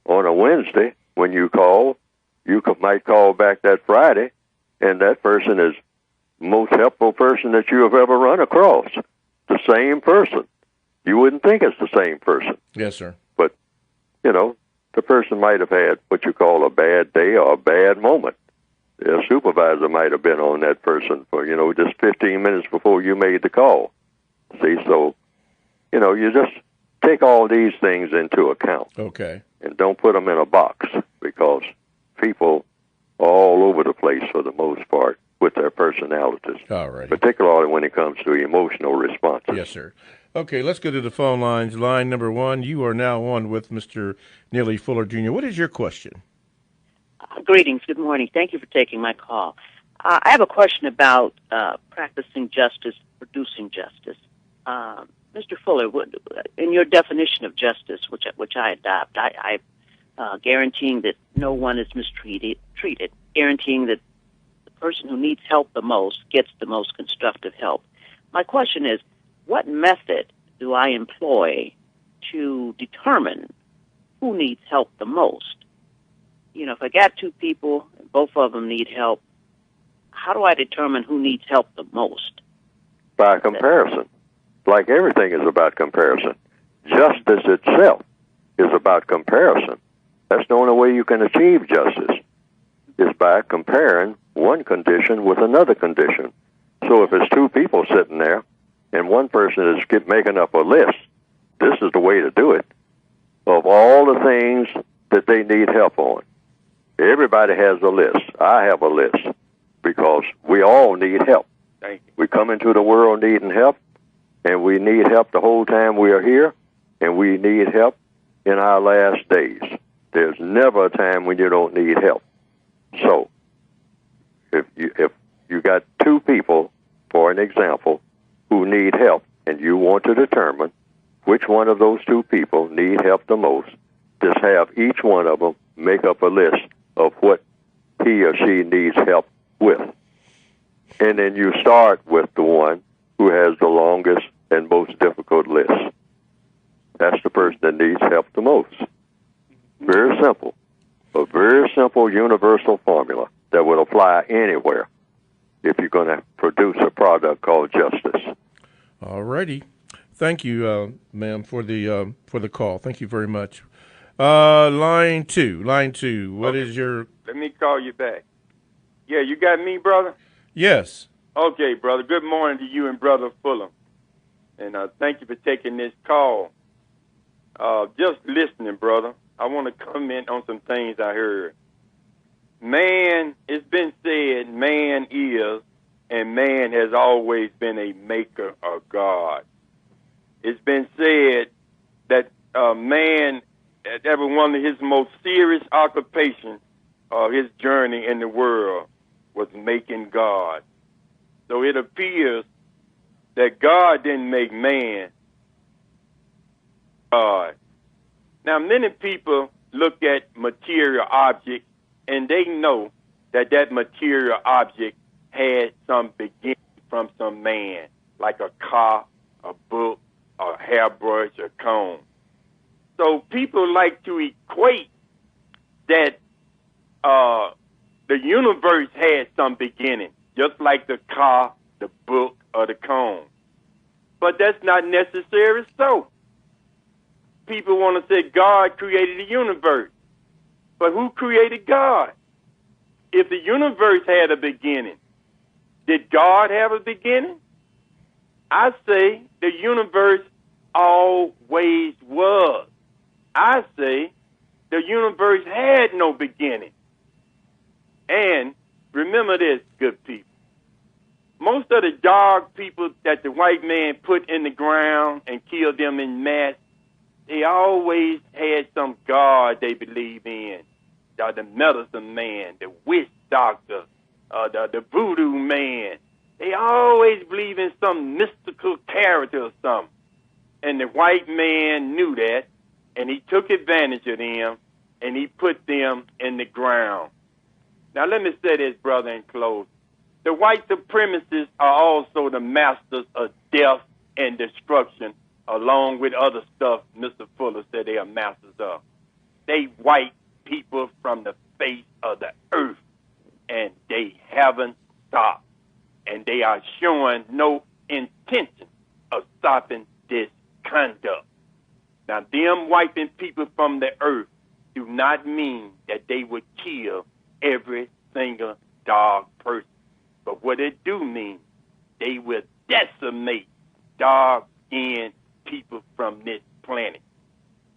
S1: on a Wednesday when you call, might call back that Friday, and that person is most helpful person that you have ever run across. The same person. You wouldn't think it's the same person.
S2: Yes, sir.
S1: But, the person might have had what you call a bad day or a bad moment. The supervisor might have been on that person for, just 15 minutes before you made the call. See, so, you just take all these things into account.
S2: Okay.
S1: And don't put them in a box, because people are all over the place for the most part with their personalities.
S2: All right.
S1: Particularly when it comes to emotional responses.
S2: Yes, sir. Okay, let's go to the phone lines. Line number 1, you are now on with Mr. Neely Fuller Jr. What is your question?
S6: Greetings. Good morning. Thank you for taking my call. I have a question about practicing justice, producing justice. Mr. Fuller, in your definition of justice, which I adopt, I guaranteeing that no one is mistreated, guaranteeing that the person who needs help the most gets the most constructive help. My question is, what method do I employ to determine who needs help the most? If I got two people and both of them need help, how do I determine who needs help the most?
S1: By comparison. Like everything is about comparison. Justice itself is about comparison. That's the only way you can achieve justice, is by comparing one condition with another condition. So if it's two people sitting there and one person is making up a list, this is the way to do it, of all the things that they need help on. Everybody has a list. I have a list, because we all need help.
S3: Thank you.
S1: We come into the world needing help, and we need help the whole time we are here, and we need help in our last days. There's never a time when you don't need help. So, if you got two people, for an example, who need help, and you want to determine which one of those two people need help the most, just have each one of them make up a list of what he or she needs help with. And then you start with the one who has the longest and most difficult list. That's the person that needs help the most. Very simple. A very simple universal formula that will apply anywhere if you're going to produce a product called justice.
S2: All righty. Thank you, ma'am, for the call. Thank you very much. Line two. What is your...
S7: Let me call you back. Yeah, you got me, brother?
S2: Yes.
S7: Okay, brother. Good morning to you and Brother Fuller. And thank you for taking this call. Just listening, brother. I want to comment on some things I heard. Man, it's been said, man is, and man has always been a maker of God. It's been said that man, that was one of his most serious occupations of his journey in the world, was making God. So it appears that God didn't make man, God. Now, many people look at material objects, and they know that that material object had some beginning from some man, like a car, a book, a hairbrush, a comb. So people like to equate that the universe had some beginning, just like the car, the book, or the comb. But that's not necessarily so. People want to say God created the universe. But who created God? If the universe had a beginning, did God have a beginning? I say the universe always was. I say the universe had no beginning. And remember this, good people. Most of the dog people that the white man put in the ground and killed them in mass, they always had some god they believe in. The medicine man, the witch doctor, the voodoo man. They always believe in some mystical character or something. And the white man knew that, and he took advantage of them, and he put them in the ground. Now, let me say this, brother, in close. The white supremacists are also the masters of death and destruction, along with other stuff Mr. Fuller said they are masters of. They wipe people from the face of the earth, and they haven't stopped. And they are showing no intention of stopping this conduct. Now, them wiping people from the earth do not mean that they would kill every single dog person. But what it do mean, they will decimate dog-skinned people from this planet.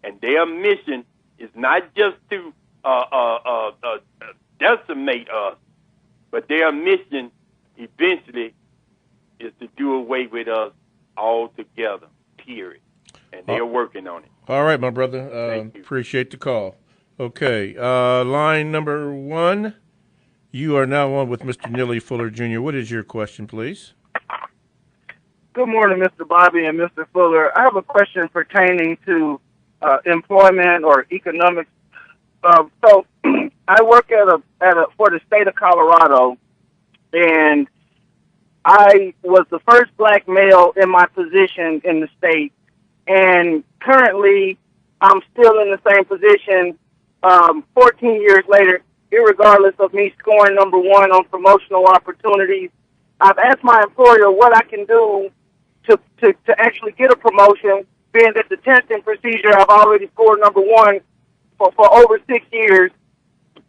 S7: And their mission is not just to decimate us, but their mission eventually is to do away with us altogether, period. And they're working on it.
S2: All right, my brother.
S7: Thank you.
S2: Appreciate the call. Okay, line number 1. You are now on with Mr. Neely Fuller, Jr. What is your question, please?
S8: Good morning, Mr. Bobby and Mr. Fuller. I have a question pertaining to employment or economics. So I work for the state of Colorado, and I was the first black male in my position in the state, and currently I'm still in the same position 14 years later, irregardless of me scoring number 1 on promotional opportunities. I've asked my employer what I can do to actually get a promotion, being that the testing procedure I've already scored number 1 for over 6 years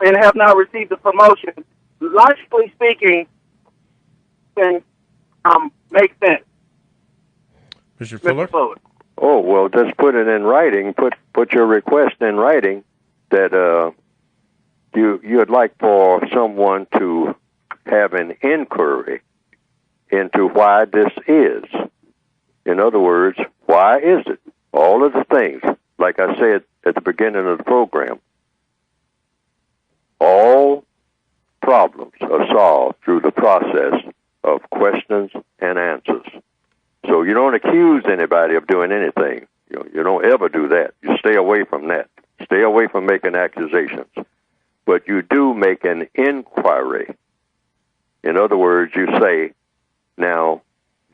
S8: and have now received a promotion. Logically speaking, things make sense.
S2: Mr. Fuller?
S8: Mr. Fuller.
S1: Oh, well, just put it in writing. Put your request in writing that you'd like for someone to have an inquiry into why this is. In other words, why is it? All of the things, like I said at the beginning of the program, all problems are solved through the process of questions and answers. So you don't accuse anybody of doing anything. You don't ever do that. You stay away from that. Stay away from making accusations. But you do make an inquiry. In other words, you say, now,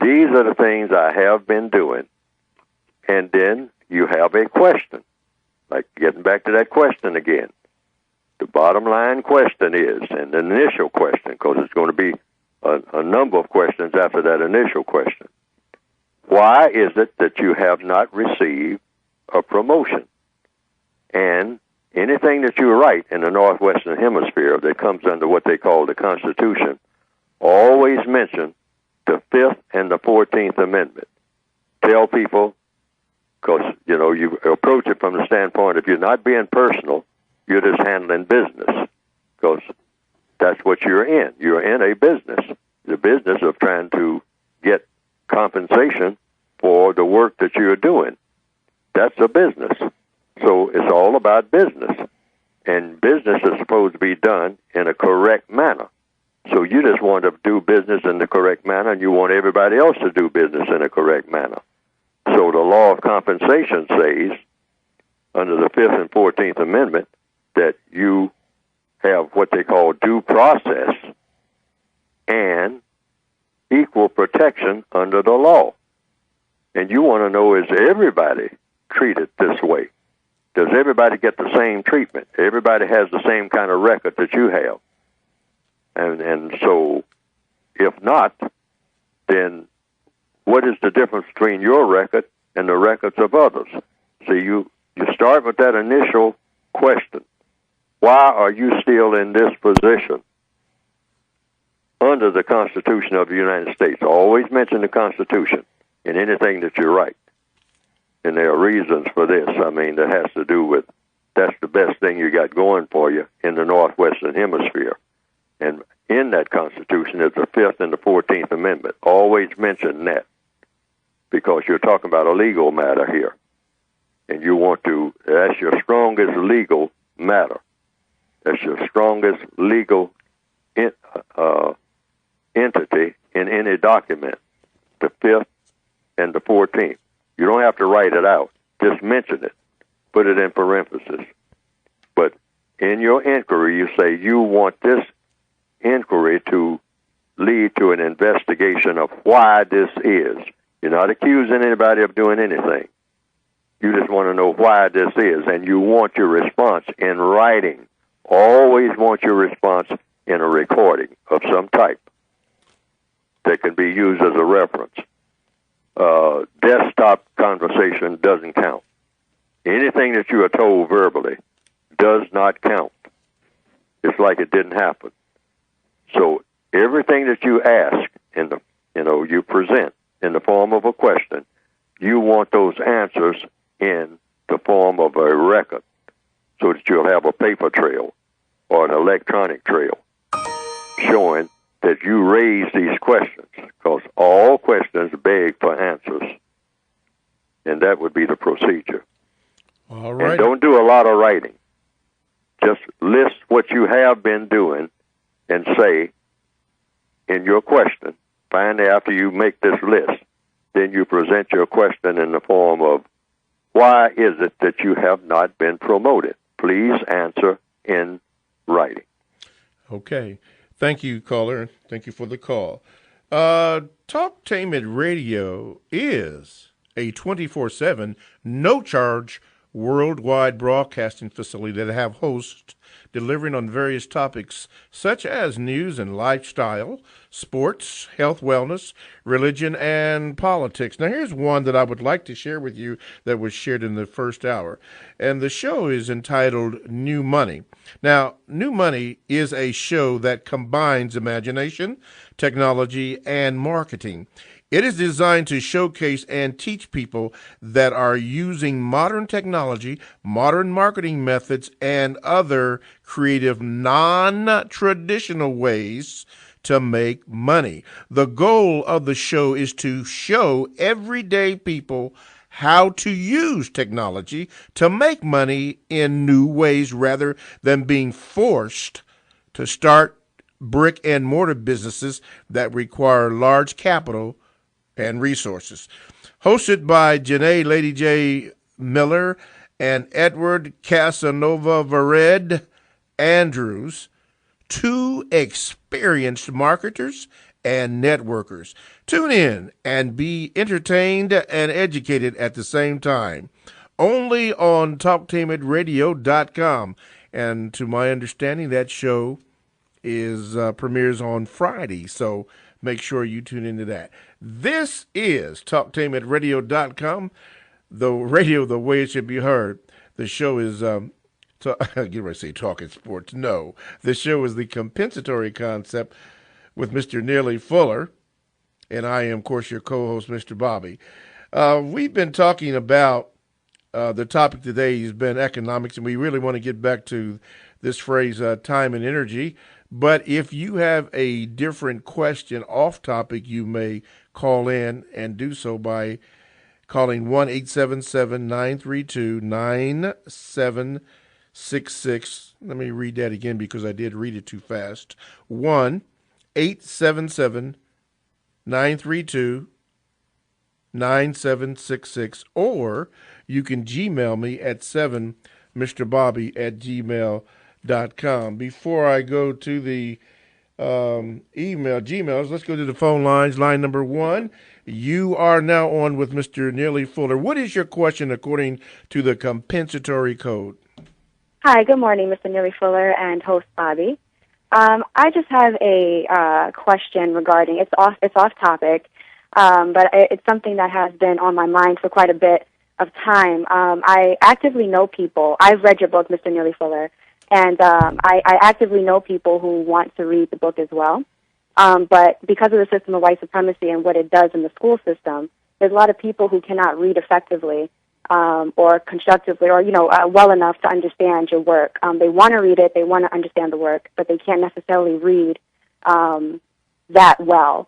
S1: these are the things I have been doing. And then you have a question. Like getting back to that question again. The bottom line question is, and the initial question, because it's going to be a number of questions after that initial question. Why is it that you have not received a promotion? And anything that you write in the Northwestern Hemisphere that comes under what they call the Constitution always mention the 5th and the 14th Amendment. Tell people, because, you approach it from the standpoint, if you're not being personal, you're just handling business, because that's what you're in. You're in a business, the business of trying to get compensation for the work that you're doing. That's a business. So it's all about business. And business is supposed to be done in a correct manner. So you just want to do business in the correct manner, and you want everybody else to do business in a correct manner. So the law of compensation says, under the 5th and 14th Amendment, that you have what they call due process and equal protection under the law. And you want to know, is everybody treated this way? Does everybody get the same treatment? Everybody has the same kind of record that you have. And so, if not, then what is the difference between your record and the records of others? So you start with that initial question. Why are you still in this position under the Constitution of the United States? Always mention the Constitution in anything that you write. And there are reasons for this. I mean, that has to do with, that's the best thing you got going for you in the Northwestern Hemisphere. And in Constitution is the 5th and the 14th Amendment. Always mention that, because you're talking about a legal matter here. And you want to, that's your strongest legal matter. That's your strongest legal entity in any document, the 5th and the 14th. You don't have to write it out. Just mention it. Put it in parentheses. But in your inquiry, you say you want this inquiry to lead to an investigation of why this is. You're not accusing anybody of doing anything. You just want to know why this is, and you want your response in writing. Always want your response in a recording of some type that can be used as a reference. Desktop conversation doesn't count. Anything that you are told verbally does not count. It's like it didn't happen. So everything that you ask you present in the form of a question, you want those answers in the form of a record, so that you'll have a paper trail or an electronic trail showing that you raise these questions, because all questions beg for answers. And that would be the procedure.
S2: All right.
S1: And don't do a lot of writing. Just list what you have been doing and say in your question. Finally, after you make this list, then you present your question in the form of, why is it that you have not been promoted? Please answer in writing.
S2: Okay. Thank you, caller. Thank you for the call. Talktainment Radio is a 24/7, no-charge, worldwide broadcasting facility that have hosts delivering on various topics such as news and lifestyle, sports, health, wellness, religion, and politics. Now, here's one that I would like to share with you that was shared in the first hour, and the show is entitled New Money. Now, New Money is a show that combines imagination, technology, and marketing. It is designed to showcase and teach people that are using modern technology, modern marketing methods, and other creative, non-traditional ways to make money. The goal of the show is to show everyday people how to use technology to make money in new ways rather than being forced to start brick and mortar businesses that require large capital and resources. Hosted by Janae Lady J. Miller and Edward Casanova Vered Andrews, two experienced marketers and networkers. Tune in and be entertained and educated at the same time. Only on TalkTainmentRadio.com. And to my understanding, that show is premieres on Friday, so make sure you tune into that. This is TalkTainmentRadio.com, the radio the way it should be heard. The show is, I get ready to say talking sports. No, the show is the compensatory concept with Mr. Neely Fuller, and I am, of course, your co-host, Mr. Bobby. We've been talking about the topic today has been economics, and we really want to get back to this phrase, time and energy. But if you have a different question off topic, you may call in and do so by calling 1-877-932-9766. Let me read that again because I did read it too fast. 1-877-932-9766. Or you can Gmail me at 7mrbobby@gmail.com. Before I go to the Gmails, let's go to the phone lines. Line number 1. You are now on with Mr. Neely Fuller. What is your question according to the compensatory code?
S9: Hi, good morning, Mr. Neely Fuller and host Bobby. I just have a question regarding, it's off topic, but it's something that has been on my mind for quite a bit of time. I actively know people. I've read your book, Mr. Neely Fuller, and I actively know people who want to read the book as well. But because of the system of white supremacy and what it does in the school system, there's a lot of people who cannot read effectively or constructively or, well enough to understand your work. They want to read it, they want to understand the work, but they can't necessarily read that well.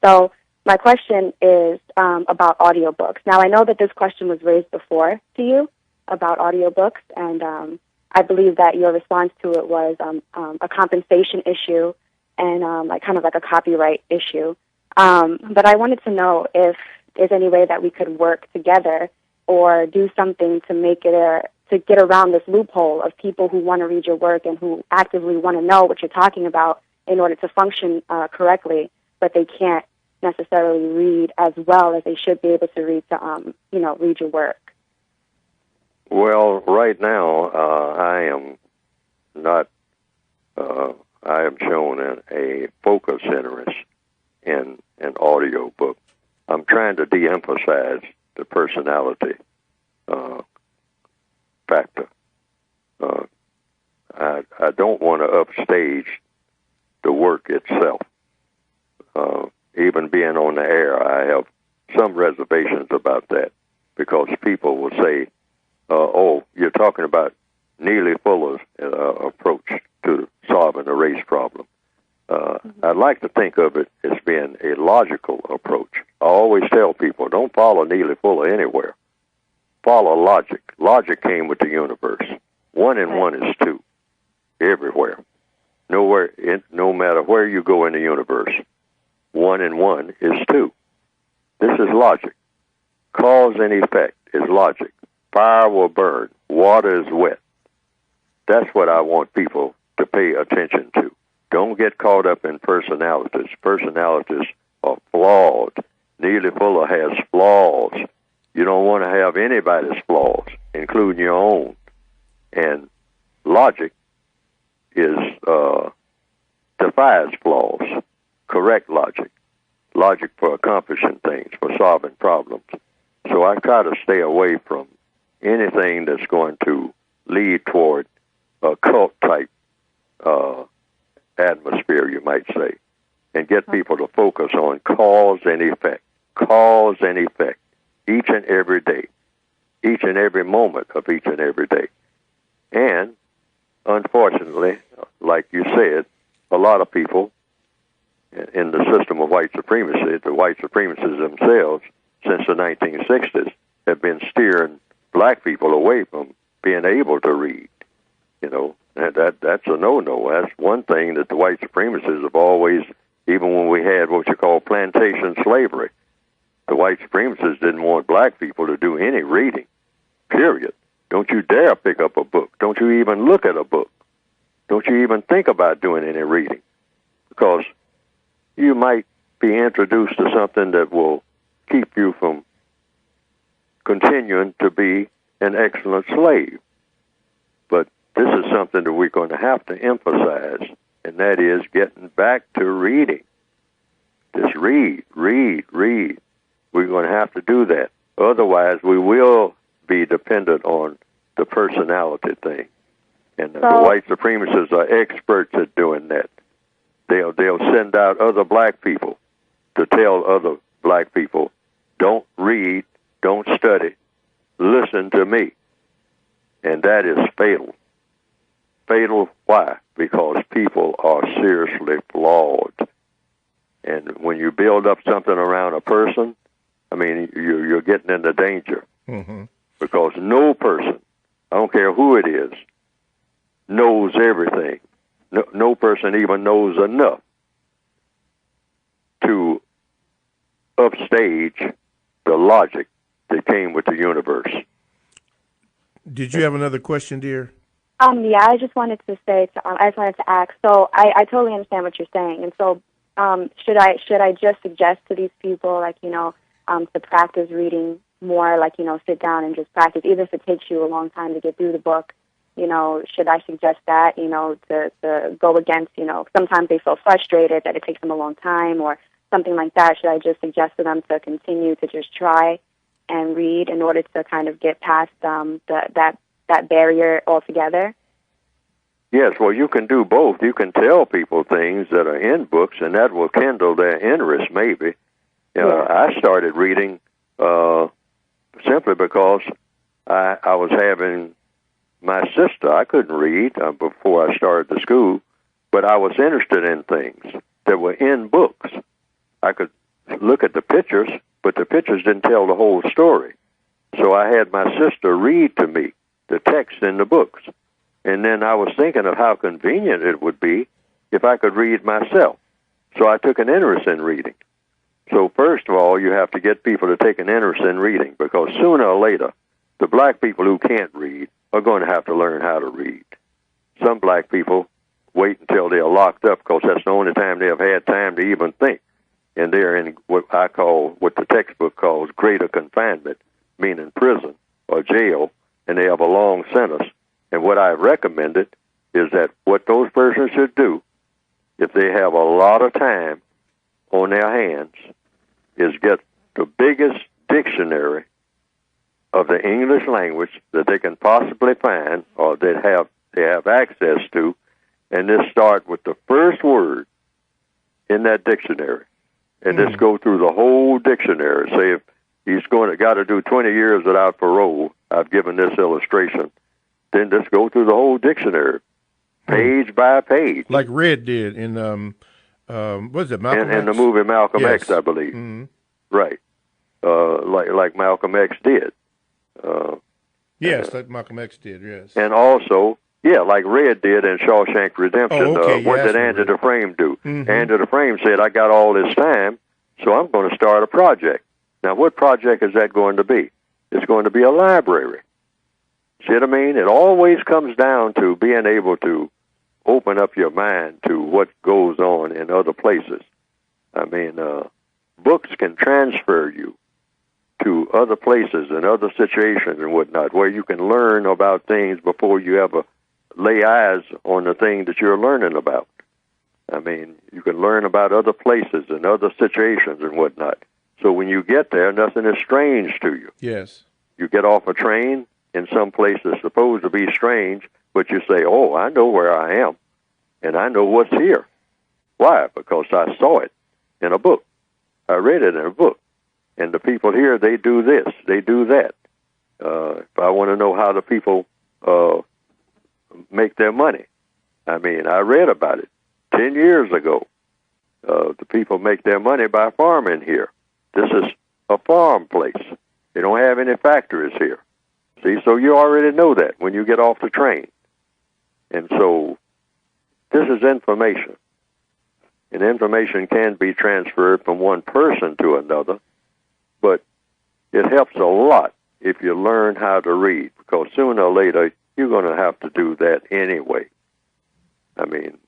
S9: So my question is about audiobooks. Now, I know that this question was raised before to you about audiobooks, and I believe that your response to it was a compensation issue and like kind of like a copyright issue. But I wanted to know if there's any way that we could work together or do something to make it to get around this loophole of people who want to read your work and who actively want to know what you're talking about in order to function correctly, but they can't necessarily read as well as they should be able to read to read your work.
S1: Well, right now, I am not. I am shown a focus interest in an audio book. I'm trying to de-emphasize the personality factor. I don't want to upstage the work itself. Even being on the air, I have some reservations about that because people will say, oh, you're talking about Neely Fuller's approach to solving the race problem. I'd like to think of it as being a logical approach. I always tell people, don't follow Neely Fuller anywhere. Follow logic. Logic came with the universe. 1 and 1 is 2, everywhere. Nowhere, no matter where you go in the universe, 1 and 1 is 2. This is logic. Cause and effect is logic. Fire will burn. Water is wet. That's what I want people to pay attention to. Don't get caught up in personalities. Personalities are flawed. Neely Fuller has flaws. You don't want to have anybody's flaws, including your own. And logic is defies flaws. Correct logic. Logic for accomplishing things, for solving problems. So I try to stay away from anything that's going to lead toward a cult-type atmosphere, you might say, and get people to focus on cause and effect. Cause and effect. Each and every day. Each and every moment of each and every day. And, unfortunately, like you said, a lot of people in the system of white supremacy, the white supremacists themselves, since the 1960s, have been steering black people away from being able to read. And that's a no-no. That's one thing that the white supremacists have always, even when we had what you call plantation slavery, the white supremacists didn't want black people to do any reading, period. Don't you dare pick up a book. Don't you even look at a book. Don't you even think about doing any reading, because you might be introduced to something that will keep you from continuing to be an excellent slave. But this is something that we're going to have to emphasize, and that is getting back to reading. Just read. We're going to have to do that. Otherwise, we will be dependent on the personality thing. And the white supremacists are experts at doing that. They'll send out other black people to tell other black people, don't read, don't study, listen to me. And that is fatal. Fatal, why? Because people are seriously flawed. And when you build up something around a person, I mean, you're getting into danger. Mm-hmm. Because no person, I don't care who it is, knows everything. No person even knows enough to upstage the logic that came with the universe.
S2: Did you have another question, dear?
S9: Yeah, I just wanted to say, I just wanted to ask, so I totally understand what you're saying, and so should I just suggest to these people, like, to practice reading more, like, sit down and just practice, even if it takes you a long time to get through the book, should I suggest that, to go against, sometimes they feel frustrated that it takes them a long time or something like that. Should I just suggest to them to continue to just try and read in order to kind of get past that barrier altogether?
S1: Yes, well, you can do both. You can tell people things that are in books, and that will kindle their interest, maybe. I started reading simply because I was having my sister. I couldn't read before I started the school, but I was interested in things that were in books. I could look at the pictures, but the pictures didn't tell the whole story. So I had my sister read to me the text in the books. And then I was thinking of how convenient it would be if I could read myself. So I took an interest in reading. So first of all, you have to get people to take an interest in reading, because sooner or later, the black people who can't read are going to have to learn how to read. Some black people wait until they're locked up, because that's the only time they have had time to even think. And they're in what I call, what the textbook calls, greater confinement, meaning prison or jail, and they have a long sentence. And what I've recommended is that what those persons should do, if they have a lot of time on their hands, is get the biggest dictionary of the English language that they can possibly find, or they have access to, and just start with the first word in that dictionary, and just go through the whole dictionary. Say if he's got to do 20 years without parole, I've given this illustration, then just go through the whole dictionary, page by page,
S2: like Red did in what is it, Malcolm X?
S1: In the movie Malcolm
S2: Yes.
S1: X, I believe.
S2: Mm-hmm.
S1: Right, like Malcolm X did.
S2: Yes, like Malcolm X did. Yes,
S1: and also, like Red did in Shawshank Redemption.
S2: Oh, okay.
S1: What did Andy
S2: Red.
S1: Dufresne do?
S2: Mm-hmm.
S1: Andy Dufresne said, "I got all this time, so I'm going to start a project." Now, what project is that going to be? It's going to be a library. See what I mean? It always comes down to being able to open up your mind to what goes on in other places. I mean, books can transfer you to other places and other situations and whatnot, where you can learn about things before you ever lay eyes on the thing that you're learning about. I mean, you can learn about other places and other situations and whatnot. So when you get there, nothing is strange to you.
S2: Yes.
S1: You get off a train in some place that's supposed to be strange, but you say, "Oh, I know where I am, and I know what's here." Why? Because I saw it in a book. I read it in a book. And the people here, they do this, they do that. If I want to know how the people make their money, I mean, I read about it 10 years ago. The people make their money by farming here. This is a farm place. They don't have any factories here. See, so you already know that when you get off the train. And so this is information. And information can be transferred from one person to another, but it helps a lot if you learn how to read, because sooner or later you're going to have to do that anyway. I mean,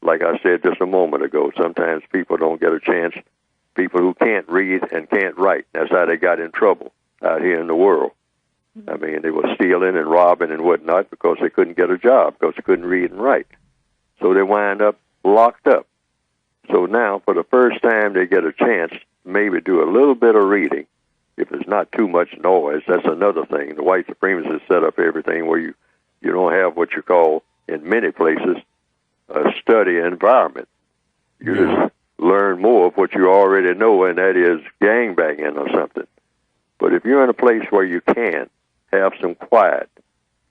S1: like I said just a moment ago, sometimes people don't get a chance. People who can't read and can't write, that's how they got in trouble out here in the world. I mean, they were stealing and robbing and whatnot because they couldn't get a job, because they couldn't read and write. So they wind up locked up. So now, for the first time, they get a chance to maybe do a little bit of reading. If it's not too much noise, that's another thing. The white supremacists set up everything where you don't have what you call, in many places, a study environment. You just learn more of what you already know, and that is gangbanging or something. But if you're in a place where you can have some quiet,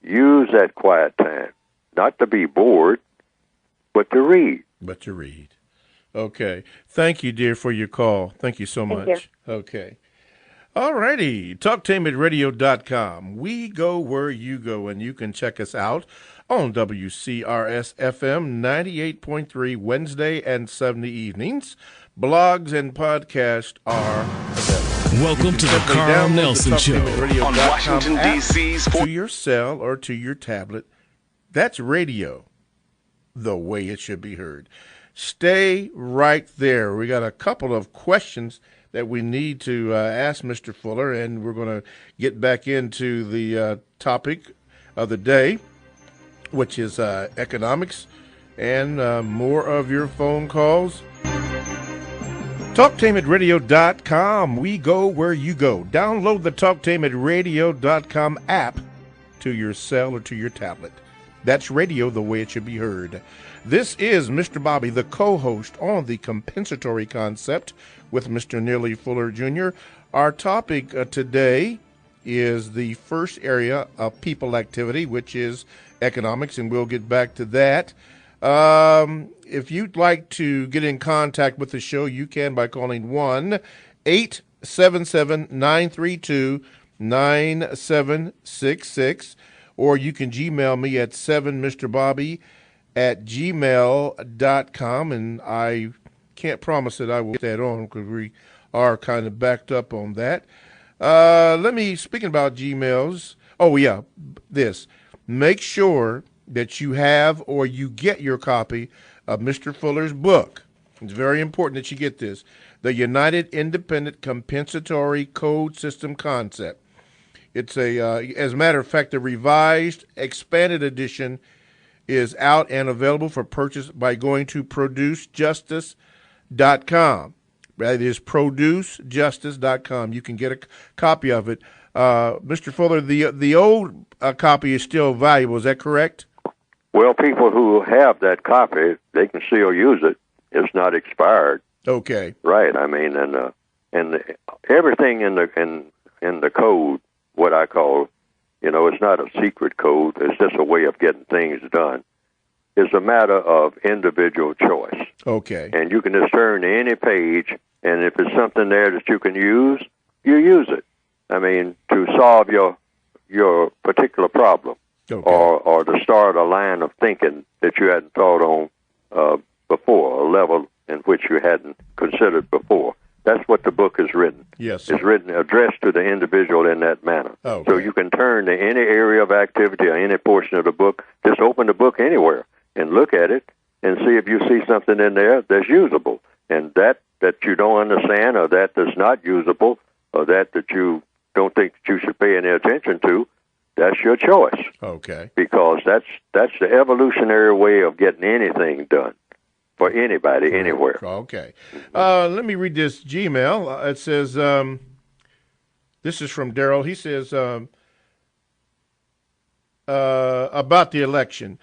S1: use that quiet time, not to be bored, but to read.
S2: But to read. Okay. Thank you, dear, for your call. Thank you so much.
S9: Thank you.
S2: Okay. All righty. TalkTameItRadio.com. We go where you go, and you can check us out on WCRS-FM 98.3 Wednesday and Sunday evenings. Blogs and podcasts are available.
S10: Welcome to the Carl Nelson Show
S2: on
S10: Washington, D.C.'s
S2: to your cell or to your tablet. That's radio, the way it should be heard. Stay right there. We got a couple of questions that we need to ask Mr. Fuller, and we're going to get back into the topic of the day, which is economics, and more of your phone calls. TalkTameItRadio.com. We go where you go. Download the TalkTameItRadio.com app to your cell or to your tablet. That's radio the way it should be heard. This is Mr. Bobby, the co-host on The Compensatory Concept with Mr. Neely Fuller Jr. Our topic today is the first area of people activity, which is economics, and we'll get back to that. If you'd like to get in contact with the show, you can by calling 1-877-932-9766, or you can Gmail me at 7mrbobby@gmail.com, and I can't promise that I will get that on because we are kind of backed up on that. Speaking about Gmails, make sure that you have or you get your copy of Mr. Fuller's book. It's very important that you get this, The United Independent Compensatory Code System Concept. It's as a matter of fact, the revised, expanded edition is out and available for purchase by going to producejustice.com. That is producejustice.com. You can get a copy of it. Mr. Fuller, the old copy is still valuable. Is that correct?
S1: Well, people who have that copy, they can still use it. It's not expired.
S2: Okay.
S1: Right. I mean, everything in the code, what I call, it's not a secret code. It's just a way of getting things done. It's a matter of individual choice.
S2: Okay.
S1: And you can just turn to any page, and if it's something there that you can use, you use it. I mean, to solve your particular problem.
S2: Okay.
S1: Or to start a line of thinking that you hadn't thought on before, a level in which you hadn't considered before. That's what the book is written.
S2: Yes.
S1: It's written, addressed to the individual in that manner.
S2: Okay.
S1: So you can turn to any area of activity or any portion of the book. Just open the book anywhere and look at it and see if you see something in there that's usable. And that you don't understand, or that's not usable, or that you don't think that you should pay any attention to, that's your choice.
S2: Okay.
S1: Because that's the evolutionary way of getting anything done for anybody, anywhere.
S2: Okay. Let me read this Gmail. It says, this is from Daryl. He says, about the election.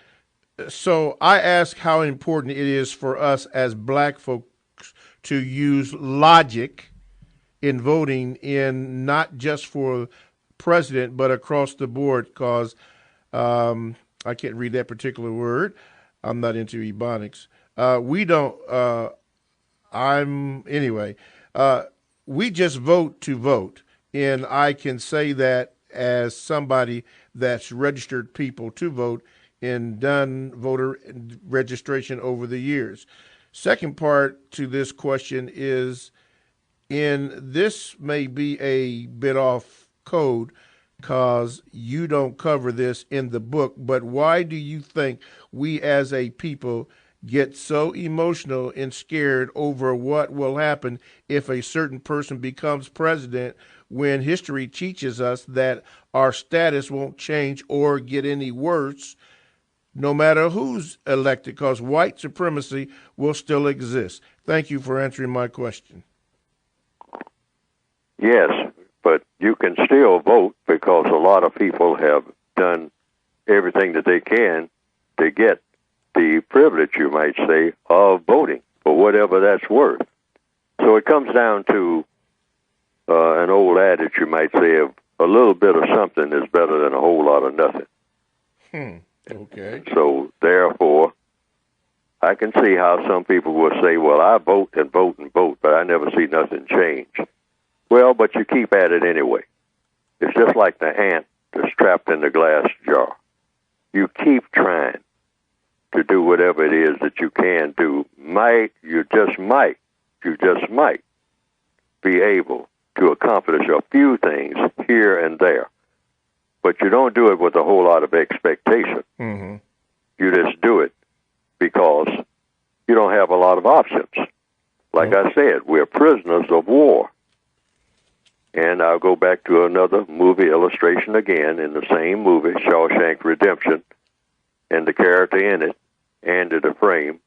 S2: So I ask how important it is for us as black folks to use logic in voting, in not just for president, but across the board, because I can't read that particular word. I'm not into ebonics. We just vote to vote. And I can say that as somebody that's registered people to vote and done voter registration over the years. Second part to this question is, this may be a bit off code because you don't cover this in the book, but why do you think we as a people get so emotional and scared over what will happen if a certain person becomes president, when history teaches us that our status won't change or get any worse no matter who's elected, because white supremacy will still exist? Thank you for answering my question.
S1: Yes, but you can still vote, because a lot of people have done everything that they can to get the privilege, you might say, of voting, for whatever that's worth. So it comes down to an old adage, you might say, of a little bit of something is better than a whole lot of nothing.
S2: Okay.
S1: So therefore, I can see how some people will say, well, I vote and vote and vote, but I never see nothing change. Well, but you keep at it anyway. It's just like the ant that's trapped in the glass jar. You keep trying to do whatever it is that you can do. You just might be able to accomplish a few things here and there. But you don't do it with a whole lot of expectation.
S2: Mm-hmm.
S1: You just do it because you don't have a lot of options. Like I said, we're prisoners of war. And I'll go back to another movie illustration again, in the same movie, Shawshank Redemption, and the character in it, Andy Dufresne,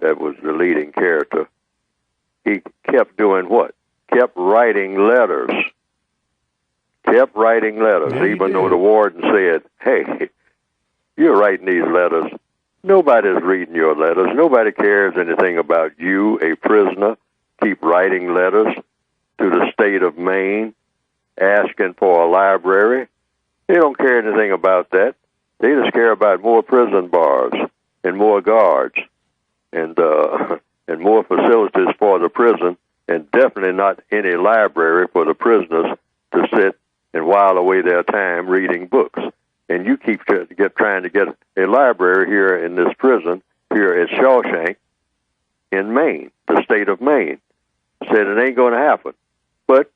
S1: that was the leading character. He kept doing what? Kept writing letters.
S2: Yeah,
S1: even though the warden said, hey, you're writing these letters. Nobody's reading your letters. Nobody cares anything about you, a prisoner. Keep writing letters to the state of Maine, asking for a library. They don't care anything about that. They just care about more prison bars. and more guards and and more facilities for the prison, and definitely not any library for the prisoners to sit and while away their time reading books. And you keep trying to get a library here in this prison here at Shawshank in Maine, the state of Maine. Said it ain't going to happen. But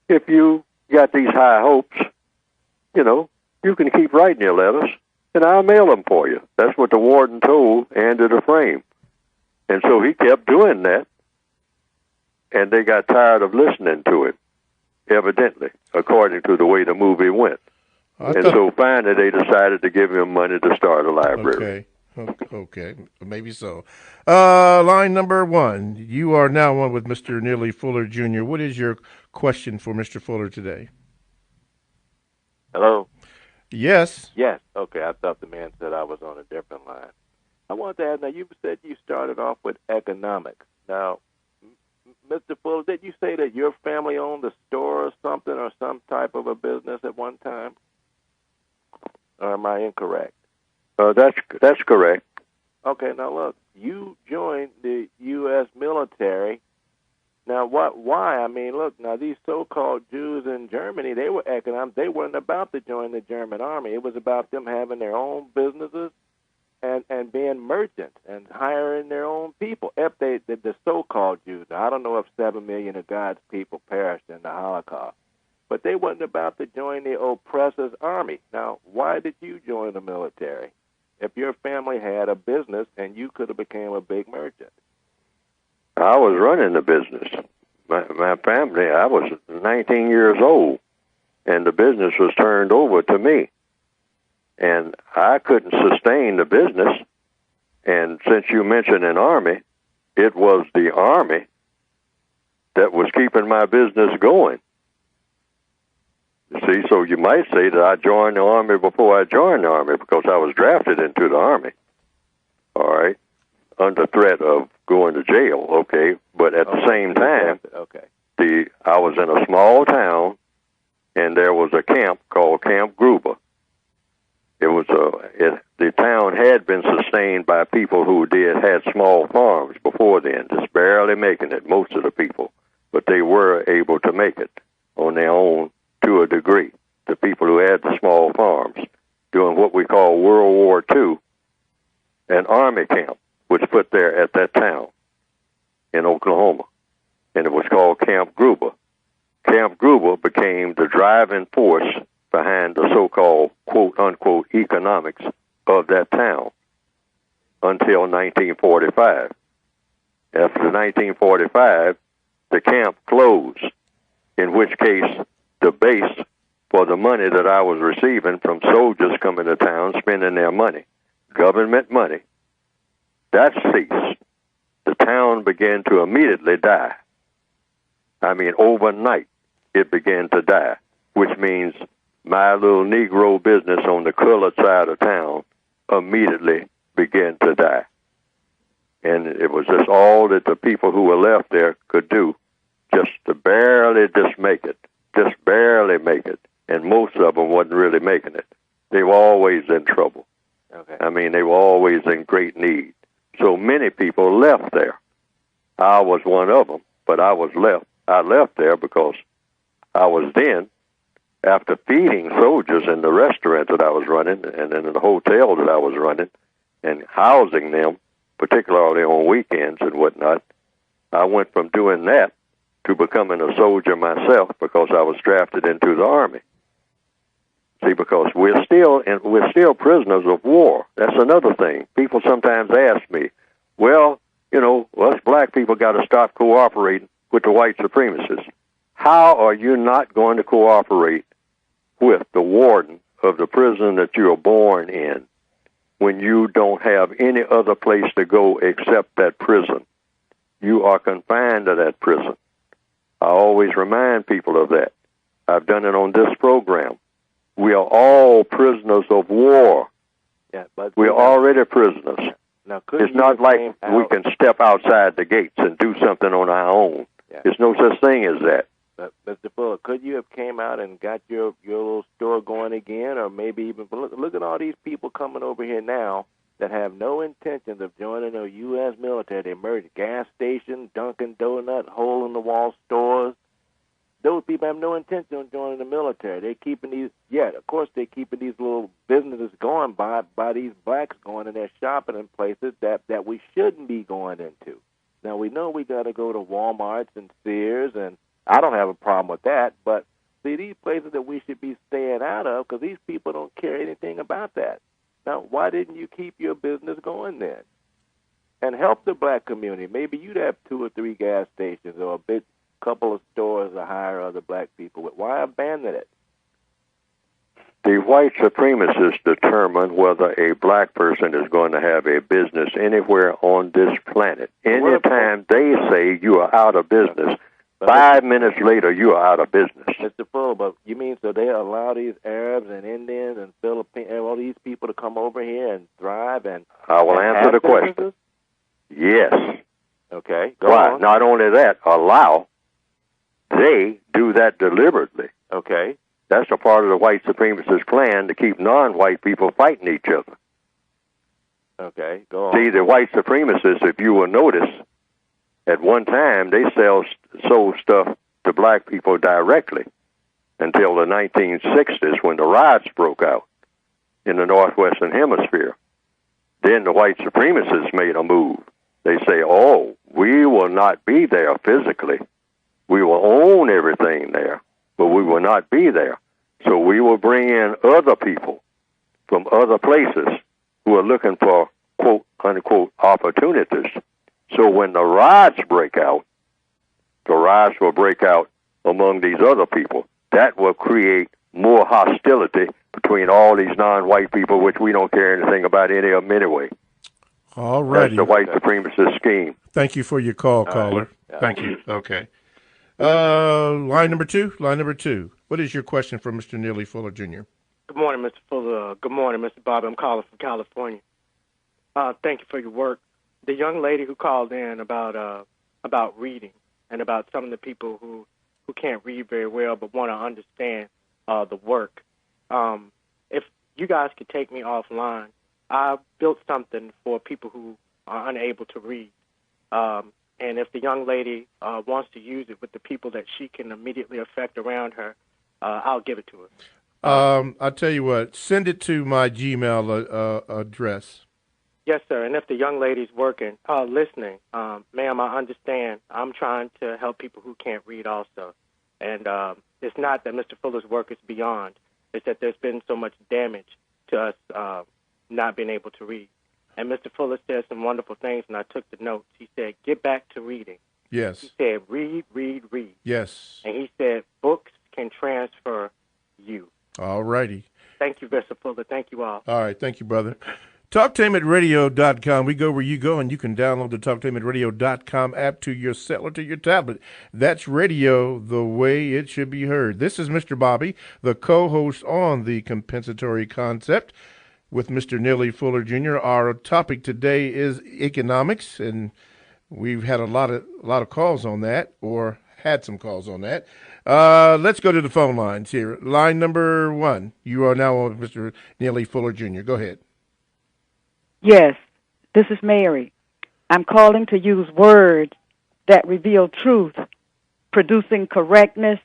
S1: if you got these high hopes, you know, you can keep writing your letters, and I'll mail them for you. That's what the warden told Andy Dufresne. And so he kept doing that, and they got tired of listening to it, evidently, according to the way the movie went. So finally they decided to give him money to start a library.
S2: Okay, maybe so. Line number 1. You are now on with Mr. Neely Fuller, Jr. What is your question for Mr. Fuller today?
S11: Hello?
S2: Yes.
S11: Yes. Okay, I thought the man said I was on a different line. I wanted to ask, now you said you started off with economics. Now, Mr. Fuller, did you say that your family owned a store or something, or some type of a business at one time? Or am I incorrect?
S1: That's correct.
S11: Okay, now look, you joined the U.S. military. Now, why? I mean, look, now these so-called Jews in Germany, they were economic. They weren't about to join the German army. It was about them having their own businesses and being merchants and hiring their own people. If the so-called Jews, now, I don't know if 7 million of God's people perished in the Holocaust, but they wasn't about to join the oppressor's army. Now, why did you join the military if your family had a business and you could have become a big merchant?
S1: I was running the business. My family, I was 19 years old, and the business was turned over to me. And I couldn't sustain the business. And since you mentioned an army, it was the army that was keeping my business going. See, so you might say that I joined the army before I joined the army because I was drafted into the army. All right, under threat of going to jail. Okay, but at the same time, I was in a small town, and there was a camp called Camp Gruber. It was the town had been sustained by people who had small farms before then, just barely making it. Most of the people, but they were able to make it on their own to a degree. The people who had the small farms during what we call World War II, an army camp was put there at that town in Oklahoma, and it was called Camp Gruber. Camp Gruber became the driving force behind the so-called quote-unquote economics of that town until 1945. After 1945, the camp closed, in which case the base for the money that I was receiving from soldiers coming to town spending their money, government money, that ceased. The town began to immediately die. I mean, overnight, it began to die, which means my little Negro business on the colored side of town immediately began to die. And it was just all that the people who were left there could do, just to barely make it. And most of them wasn't really making it. They were always in trouble.
S11: Okay.
S1: I mean, they were always in great need. So many people left there. I was one of them, but I left there because I was then, after feeding soldiers in the restaurant that I was running and in the hotel that I was running and housing them, particularly on weekends and whatnot, I went from doing that to becoming a soldier myself because I was drafted into the Army. See, because we're still prisoners of war. That's another thing. People sometimes ask me, well, us black people got to stop cooperating with the white supremacists. How are you not going to cooperate with the warden of the prison that you are born in when you don't have any other place to go except that prison? You are confined to that prison. I always remind people of that. I've done it on this program. We are all prisoners of war.
S11: Yeah, but
S1: we're already prisoners.
S11: Now,
S1: it's not like we can step outside the gates and do something on our own. Yeah. There's no such thing as that.
S11: Mr. Fuller, could you have came out and got your little store going again, or maybe even look at all these people coming over here now that have no intentions of joining the U.S. military. They merge gas stations, Dunkin' Donut, hole-in-the-wall stores. Those people have no intention of joining the military. They're keeping these, of course, they're keeping these little businesses going by these blacks going in there shopping in places that we shouldn't be going into. Now, we know we got to go to Walmarts and Sears, and I don't have a problem with that, but see, these places that we should be staying out of because these people don't care anything about that. Now, why didn't you keep your business going then? And help the black community. Maybe you'd have 2 or 3 gas stations or a big couple of stores to hire other black people with. Why abandon it?
S1: The white supremacists determine whether a black person is going to have a business anywhere on this planet. Anytime they say you are out of business, 5 minutes later you are out of business.
S11: Mr. Fuller, but you mean so they allow these Arabs and Indians and Philippines and all these people to come over here and thrive and
S1: I will answer the question. Yes.
S11: Okay,
S1: go on. Not only that, allow. They do that deliberately.
S11: Okay.
S1: That's a part of the white supremacist plan to keep non-white people fighting each other.
S11: Okay, go on.
S1: See, the white supremacists, if you will notice, at one time they sold stuff to black people directly until the 1960s when the riots broke out in the Northwestern Hemisphere. Then the white supremacists made a move. They say, oh, we will not be there physically. We will own everything there, but we will not be there. So we will bring in other people from other places who are looking for, quote, unquote, opportunities. So when the riots break out, the riots will break out among these other people. That will create more hostility between all these non-white people, which we don't care anything about any of them anyway.
S2: All righty.
S1: That's the white supremacist scheme.
S2: Thank you for your call, caller. Thank you. Okay. Line number two. What is your question for Mr. Neely Fuller Jr.?
S12: Good morning, Mr. Fuller. Good morning, Mr. Bobby. I'm calling from California. Thank you for your work. The young lady who called in about reading and about some of the people who can't read very well but want to understand the work. If you guys could take me offline, I built something for people who are unable to read. And if the young lady wants to use it with the people that she can immediately affect around her, I'll give it to her.
S2: I'll tell you what, send it to my Gmail address.
S12: Yes, sir. And if the young lady's listening, ma'am, I understand. I'm trying to help people who can't read also. And it's not that Mr. Fuller's work is beyond. It's that there's been so much damage to us not being able to read. And Mr. Fuller said some wonderful things, and I took the notes. He said, get back to reading.
S2: Yes.
S12: He said, read, read, read.
S2: Yes.
S12: And he said, books can transfer you.
S2: All righty.
S12: Thank you, Mr. Fuller. Thank you all.
S2: All right. Thank you, brother. TalkTameAtRadio.com. We go where you go, and you can download the TalkTameAtRadio.com app to your cell or to your tablet. That's radio the way it should be heard. This is Mr. Bobby, the co-host on The Compensatory Concept with Mr. Neely Fuller Jr. Our topic today is economics, and we've had a lot of calls on that, or had some calls on that. Let's go to the phone lines here. Line number 1. You are now on Mr. Neely Fuller Jr. Go ahead.
S13: Yes, this is Mary. I'm calling to use words that reveal truth, producing correctness,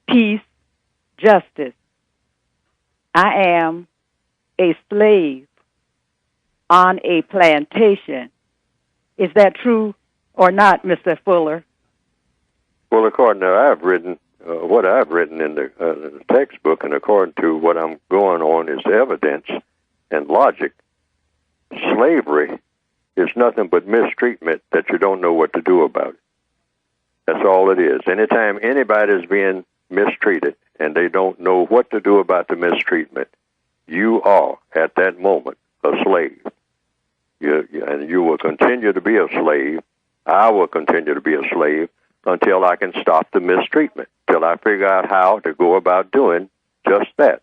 S13: peace, justice. I am a slave on a plantation. Is that true or not, Mr. Fuller?
S1: Well, according to what I've written in the textbook, and according to what I'm going on is evidence and logic, slavery is nothing but mistreatment that you don't know what to do about it. That's all it is. Anytime anybody's being mistreated and they don't know what to do about the mistreatment, you are, at that moment, a slave. And you will continue to be a slave. I will continue to be a slave until I can stop the mistreatment, till I figure out how to go about doing just that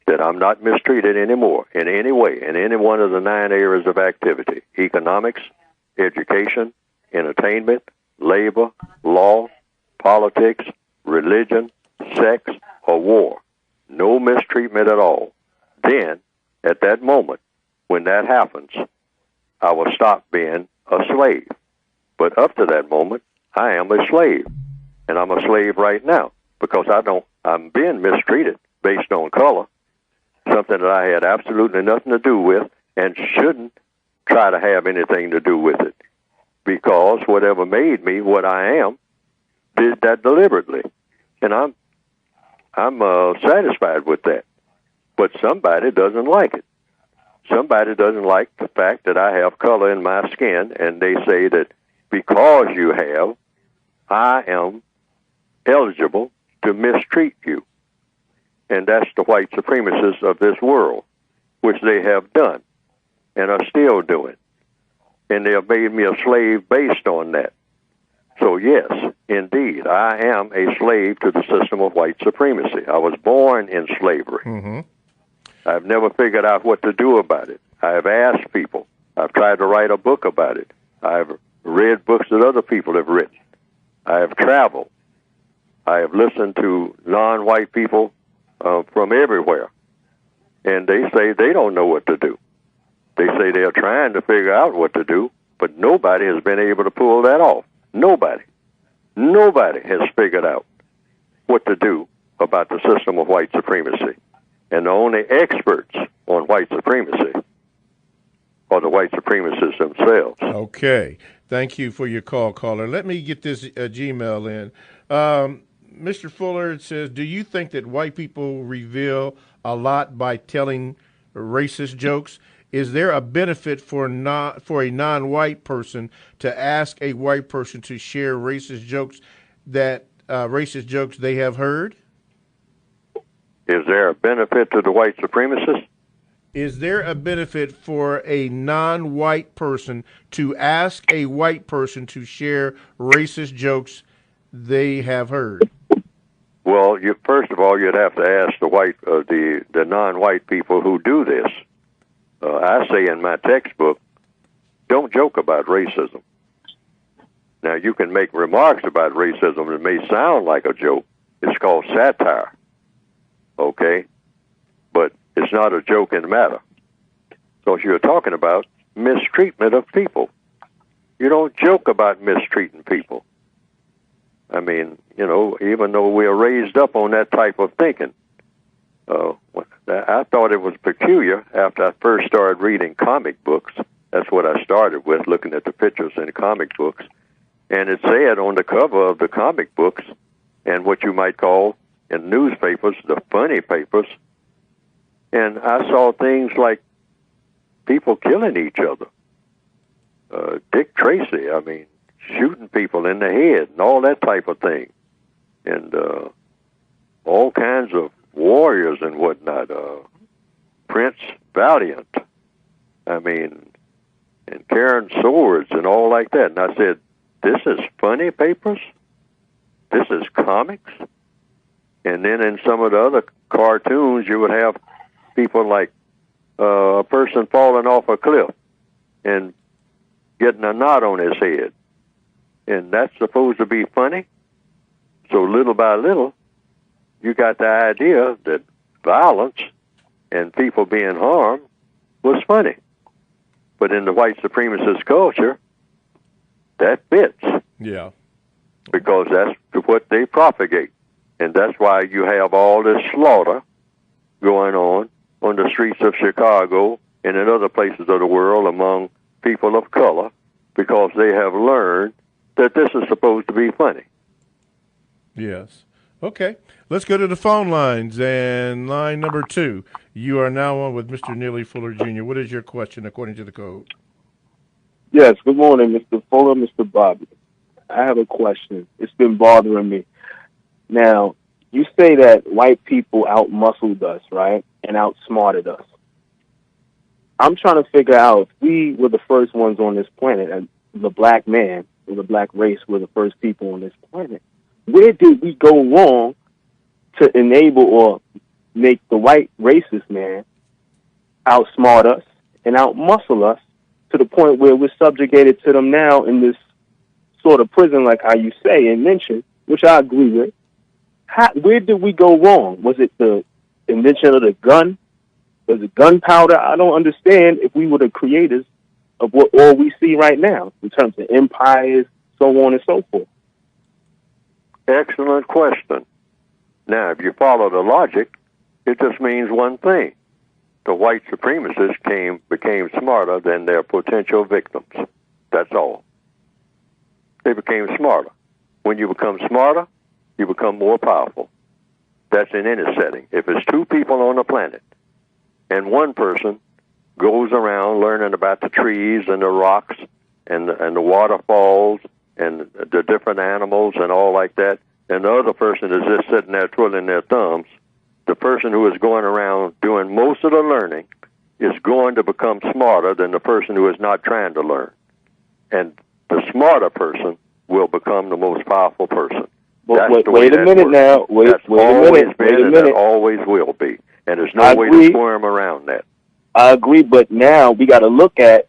S1: I'm not mistreated anymore in any way, in any one of the 9 areas of activity: economics, education, entertainment, labor, law, politics, religion, sex, or war. No mistreatment at all. Then, at that moment, When that happens, I will stop being a slave. But up to that moment, I am a slave. And I'm a slave right now because I'm being mistreated based on color, something that I had absolutely nothing to do with and shouldn't try to have anything to do with it, because whatever made me what I am did that deliberately. And I'm satisfied with that. But somebody doesn't like it. Somebody doesn't like the fact that I have color in my skin, and they say that because you have, I am eligible to mistreat you. And that's the white supremacists of this world, which they have done and are still doing. And they have made me a slave based on that. So yes, indeed, I am a slave to the system of white supremacy. I was born in slavery.
S2: Mm-hmm.
S1: I've never figured out what to do about it. I have asked people. I've tried to write a book about it. I've read books that other people have written. I have traveled. I have listened to non-white people from everywhere. And they say they don't know what to do. They say they're trying to figure out what to do, but nobody has been able to pull that off. Nobody. Nobody has figured out what to do about the system of white supremacy. And the only experts on white supremacy are the white supremacists themselves.
S2: Okay. Thank you for your call, caller. Let me get this Gmail in. Mr. Fuller, it says, do you think that white people reveal a lot by telling racist jokes? Is there a benefit for a non-white person to ask a white person to share racist jokes they have heard?
S1: Is there a benefit to the white supremacists?
S2: Is there a benefit for a non-white person to ask a white person to share racist jokes they have heard?
S1: Well, first of all, you'd have to ask the non-white people who do this. I say in my textbook, don't joke about racism. Now, you can make remarks about racism that may sound like a joke. It's called satire. Okay? But it's not a joking matter. So you're talking about mistreatment of people. You don't joke about mistreating people. I mean, even though we're raised up on that type of thinking, I thought it was peculiar after I first started reading comic books. That's what I started with, looking at the pictures in comic books. And it said on the cover of the comic books, and what you might call in newspapers, the funny papers, and I saw things like people killing each other. Dick Tracy, shooting people in the head and all that type of thing. And all kinds of warriors and whatnot. Prince Valiant, and carrying swords and all like that. And I said, this is funny papers? This is comics? And then in some of the other cartoons, you would have people like a person falling off a cliff and getting a knot on his head. And that's supposed to be funny? So little by little, you got the idea that violence and people being harmed was funny. But in the white supremacist culture, that fits.
S2: Yeah.
S1: Because that's what they propagate. And that's why you have all this slaughter going on the streets of Chicago and in other places of the world among people of color, because they have learned that this is supposed to be funny.
S2: Yes. Okay. Let's go to the phone lines. And line number 2, you are now on with Mr. Neely Fuller, Jr. What is your question according to the code?
S14: Yes. Good morning, Mr. Fuller, Mr. Bobby. I have a question. It's been bothering me. Now, you say that white people out-muscled us, right, and outsmarted us. I'm trying to figure out if we were the first ones on this planet, and the black man or the black race were the first people on this planet, where did we go wrong to enable or make the white racist man outsmart us and outmuscle us to the point where we're subjugated to them now in this sort of prison, like how you say and mention, which I agree with? Where did we go wrong? Was it the invention of the gun Because the gunpowder, I don't understand if we were the creators of what all we see right now in terms of empires, so on and so forth.
S1: Excellent question. Now, if you follow the logic, it just means one thing. The white supremacists became smarter than their potential victims. That's all. They became smarter. When you become smarter, you become more powerful. That's in any setting. If it's two people on the planet, and one person goes around learning about the trees and the rocks and the waterfalls and the different animals and all like that, and the other person is just sitting there twiddling their thumbs, the person who is going around doing most of the learning is going to become smarter than the person who is not trying to learn. And the smarter person will become the most powerful person.
S14: Wait a minute now. Wait a minute.
S1: And that always will be. And there's no way to squirm around that.
S14: I agree, but now we got to look at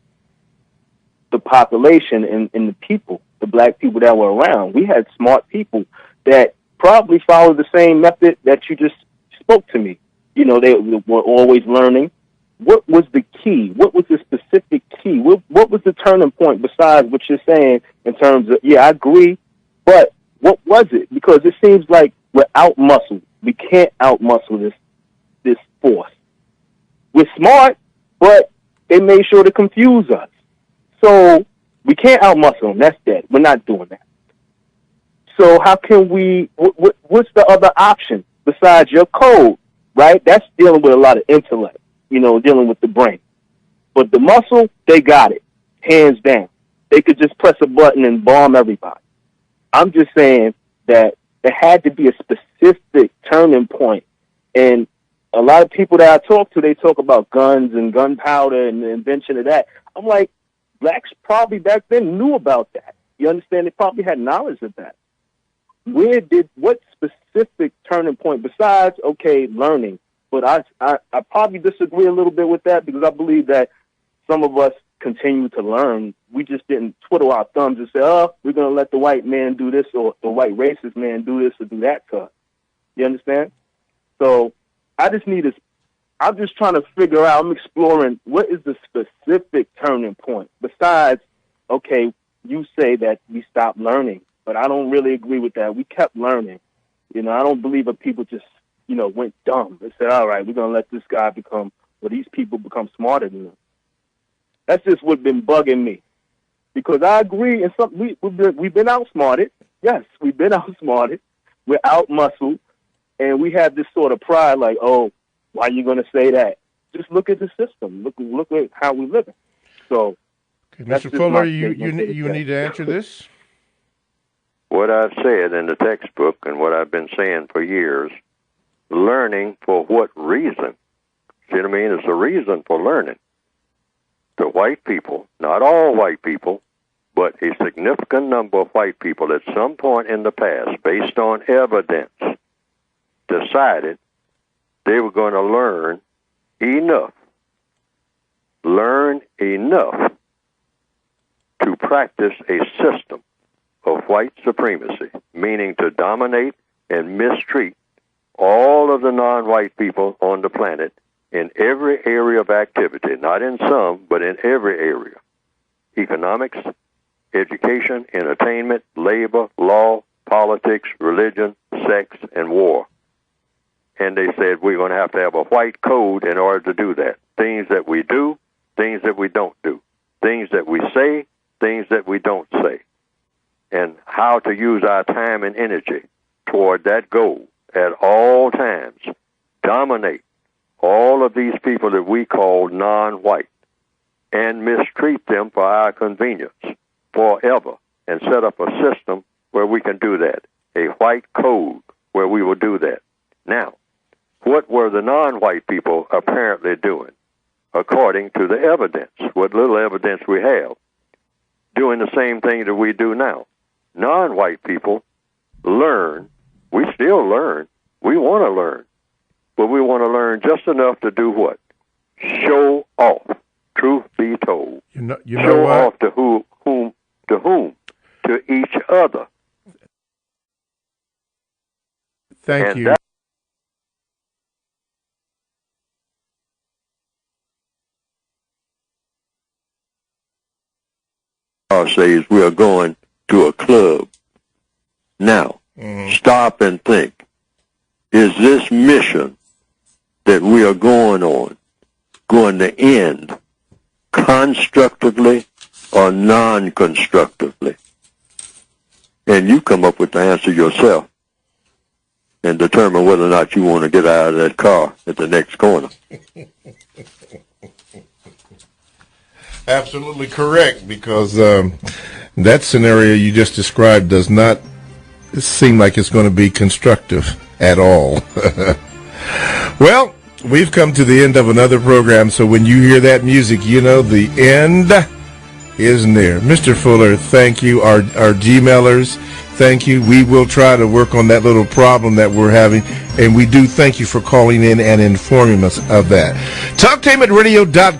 S14: the population and the people, the black people that were around. We had smart people that probably followed the same method that you just spoke to me. You know, they were always learning. What was the key? What was the specific key? What was the turning point besides what you're saying in terms of, yeah, I agree, but what was it? Because it seems like we're out-muscled. We can't out-muscle this force. We're smart, but they made sure to confuse us. So we can't out-muscle them. That's dead. We're not doing that. So how can we, what's the other option besides your code, right? That's dealing with a lot of intellect, you know, dealing with the brain. But the muscle, they got it, hands down. They could just press a button and bomb everybody. I'm just saying that there had to be a specific turning point. And a lot of people that I talk to, they talk about guns and gunpowder and the invention of that. I'm like, blacks probably back then knew about that. You understand? They probably had knowledge of that. What specific turning point besides, okay, learning? But I probably disagree a little bit with that because I believe that some of us continue to learn. We just didn't twiddle our thumbs and say, oh, we're going to let the white man do this or the white racist man do this or do that to us. You understand? So I'm just trying to figure out, I'm exploring what is the specific turning point besides, okay, you say that we stopped learning, but I don't really agree with that. We kept learning. You know, I don't believe that people just, you know, went dumb and said, all right, we're going to let this guy these people become smarter than us. That's just what's been bugging me. Because I agree, and we've been outsmarted. Yes, we've been outsmarted. We're out-muscled, and we have this sort of pride like, oh, why are you going to say that? Just look at the system. Look at how we live. So,
S2: okay, Mr. Fuller, you need to answer this.
S1: What I've said in the textbook and what I've been saying for years, learning for what reason? See what I mean? It's a reason for learning. The white people, not all white people, but a significant number of white people at some point in the past, based on evidence, decided they were going to learn enough to practice a system of white supremacy, meaning to dominate and mistreat all of the non-white people on the planet in every area of activity, not in some, but in every area. Economics, education, entertainment, labor, law, politics, religion, sex, and war. And they said we're going to have a white code in order to do that. Things that we do, things that we don't do. Things that we say, things that we don't say. And how to use our time and energy toward that goal at all times. Dominate all of these people that we call non-white and mistreat them for our convenience forever and set up a system where we can do that, a white code where we will do that. Now, what were the non-white people apparently doing, according to the evidence, what little evidence we have, doing the same thing that we do now? Non-white people learn. We still learn. We want to learn. But we want to learn just enough to do what? Show off. Truth be told.
S2: Show
S1: off to whom? To each other.
S2: Thank you.
S1: car says we are going to a club. Now, stop and think. Is this mission that we are going on going to end constructively or non-constructively? And you come up with the answer yourself and determine whether or not you want to get out of that car at the next corner.
S2: Absolutely correct, because that scenario you just described does not seem like it's going to be constructive at all. Well, we've come to the end of another program, so when you hear that music, you know the end is near. Mr. Fuller, thank you. Our Gmailers, thank you. We will try to work on that little problem that we're having, and we do thank you for calling in and informing us of that. TalkTainmentRadio.com.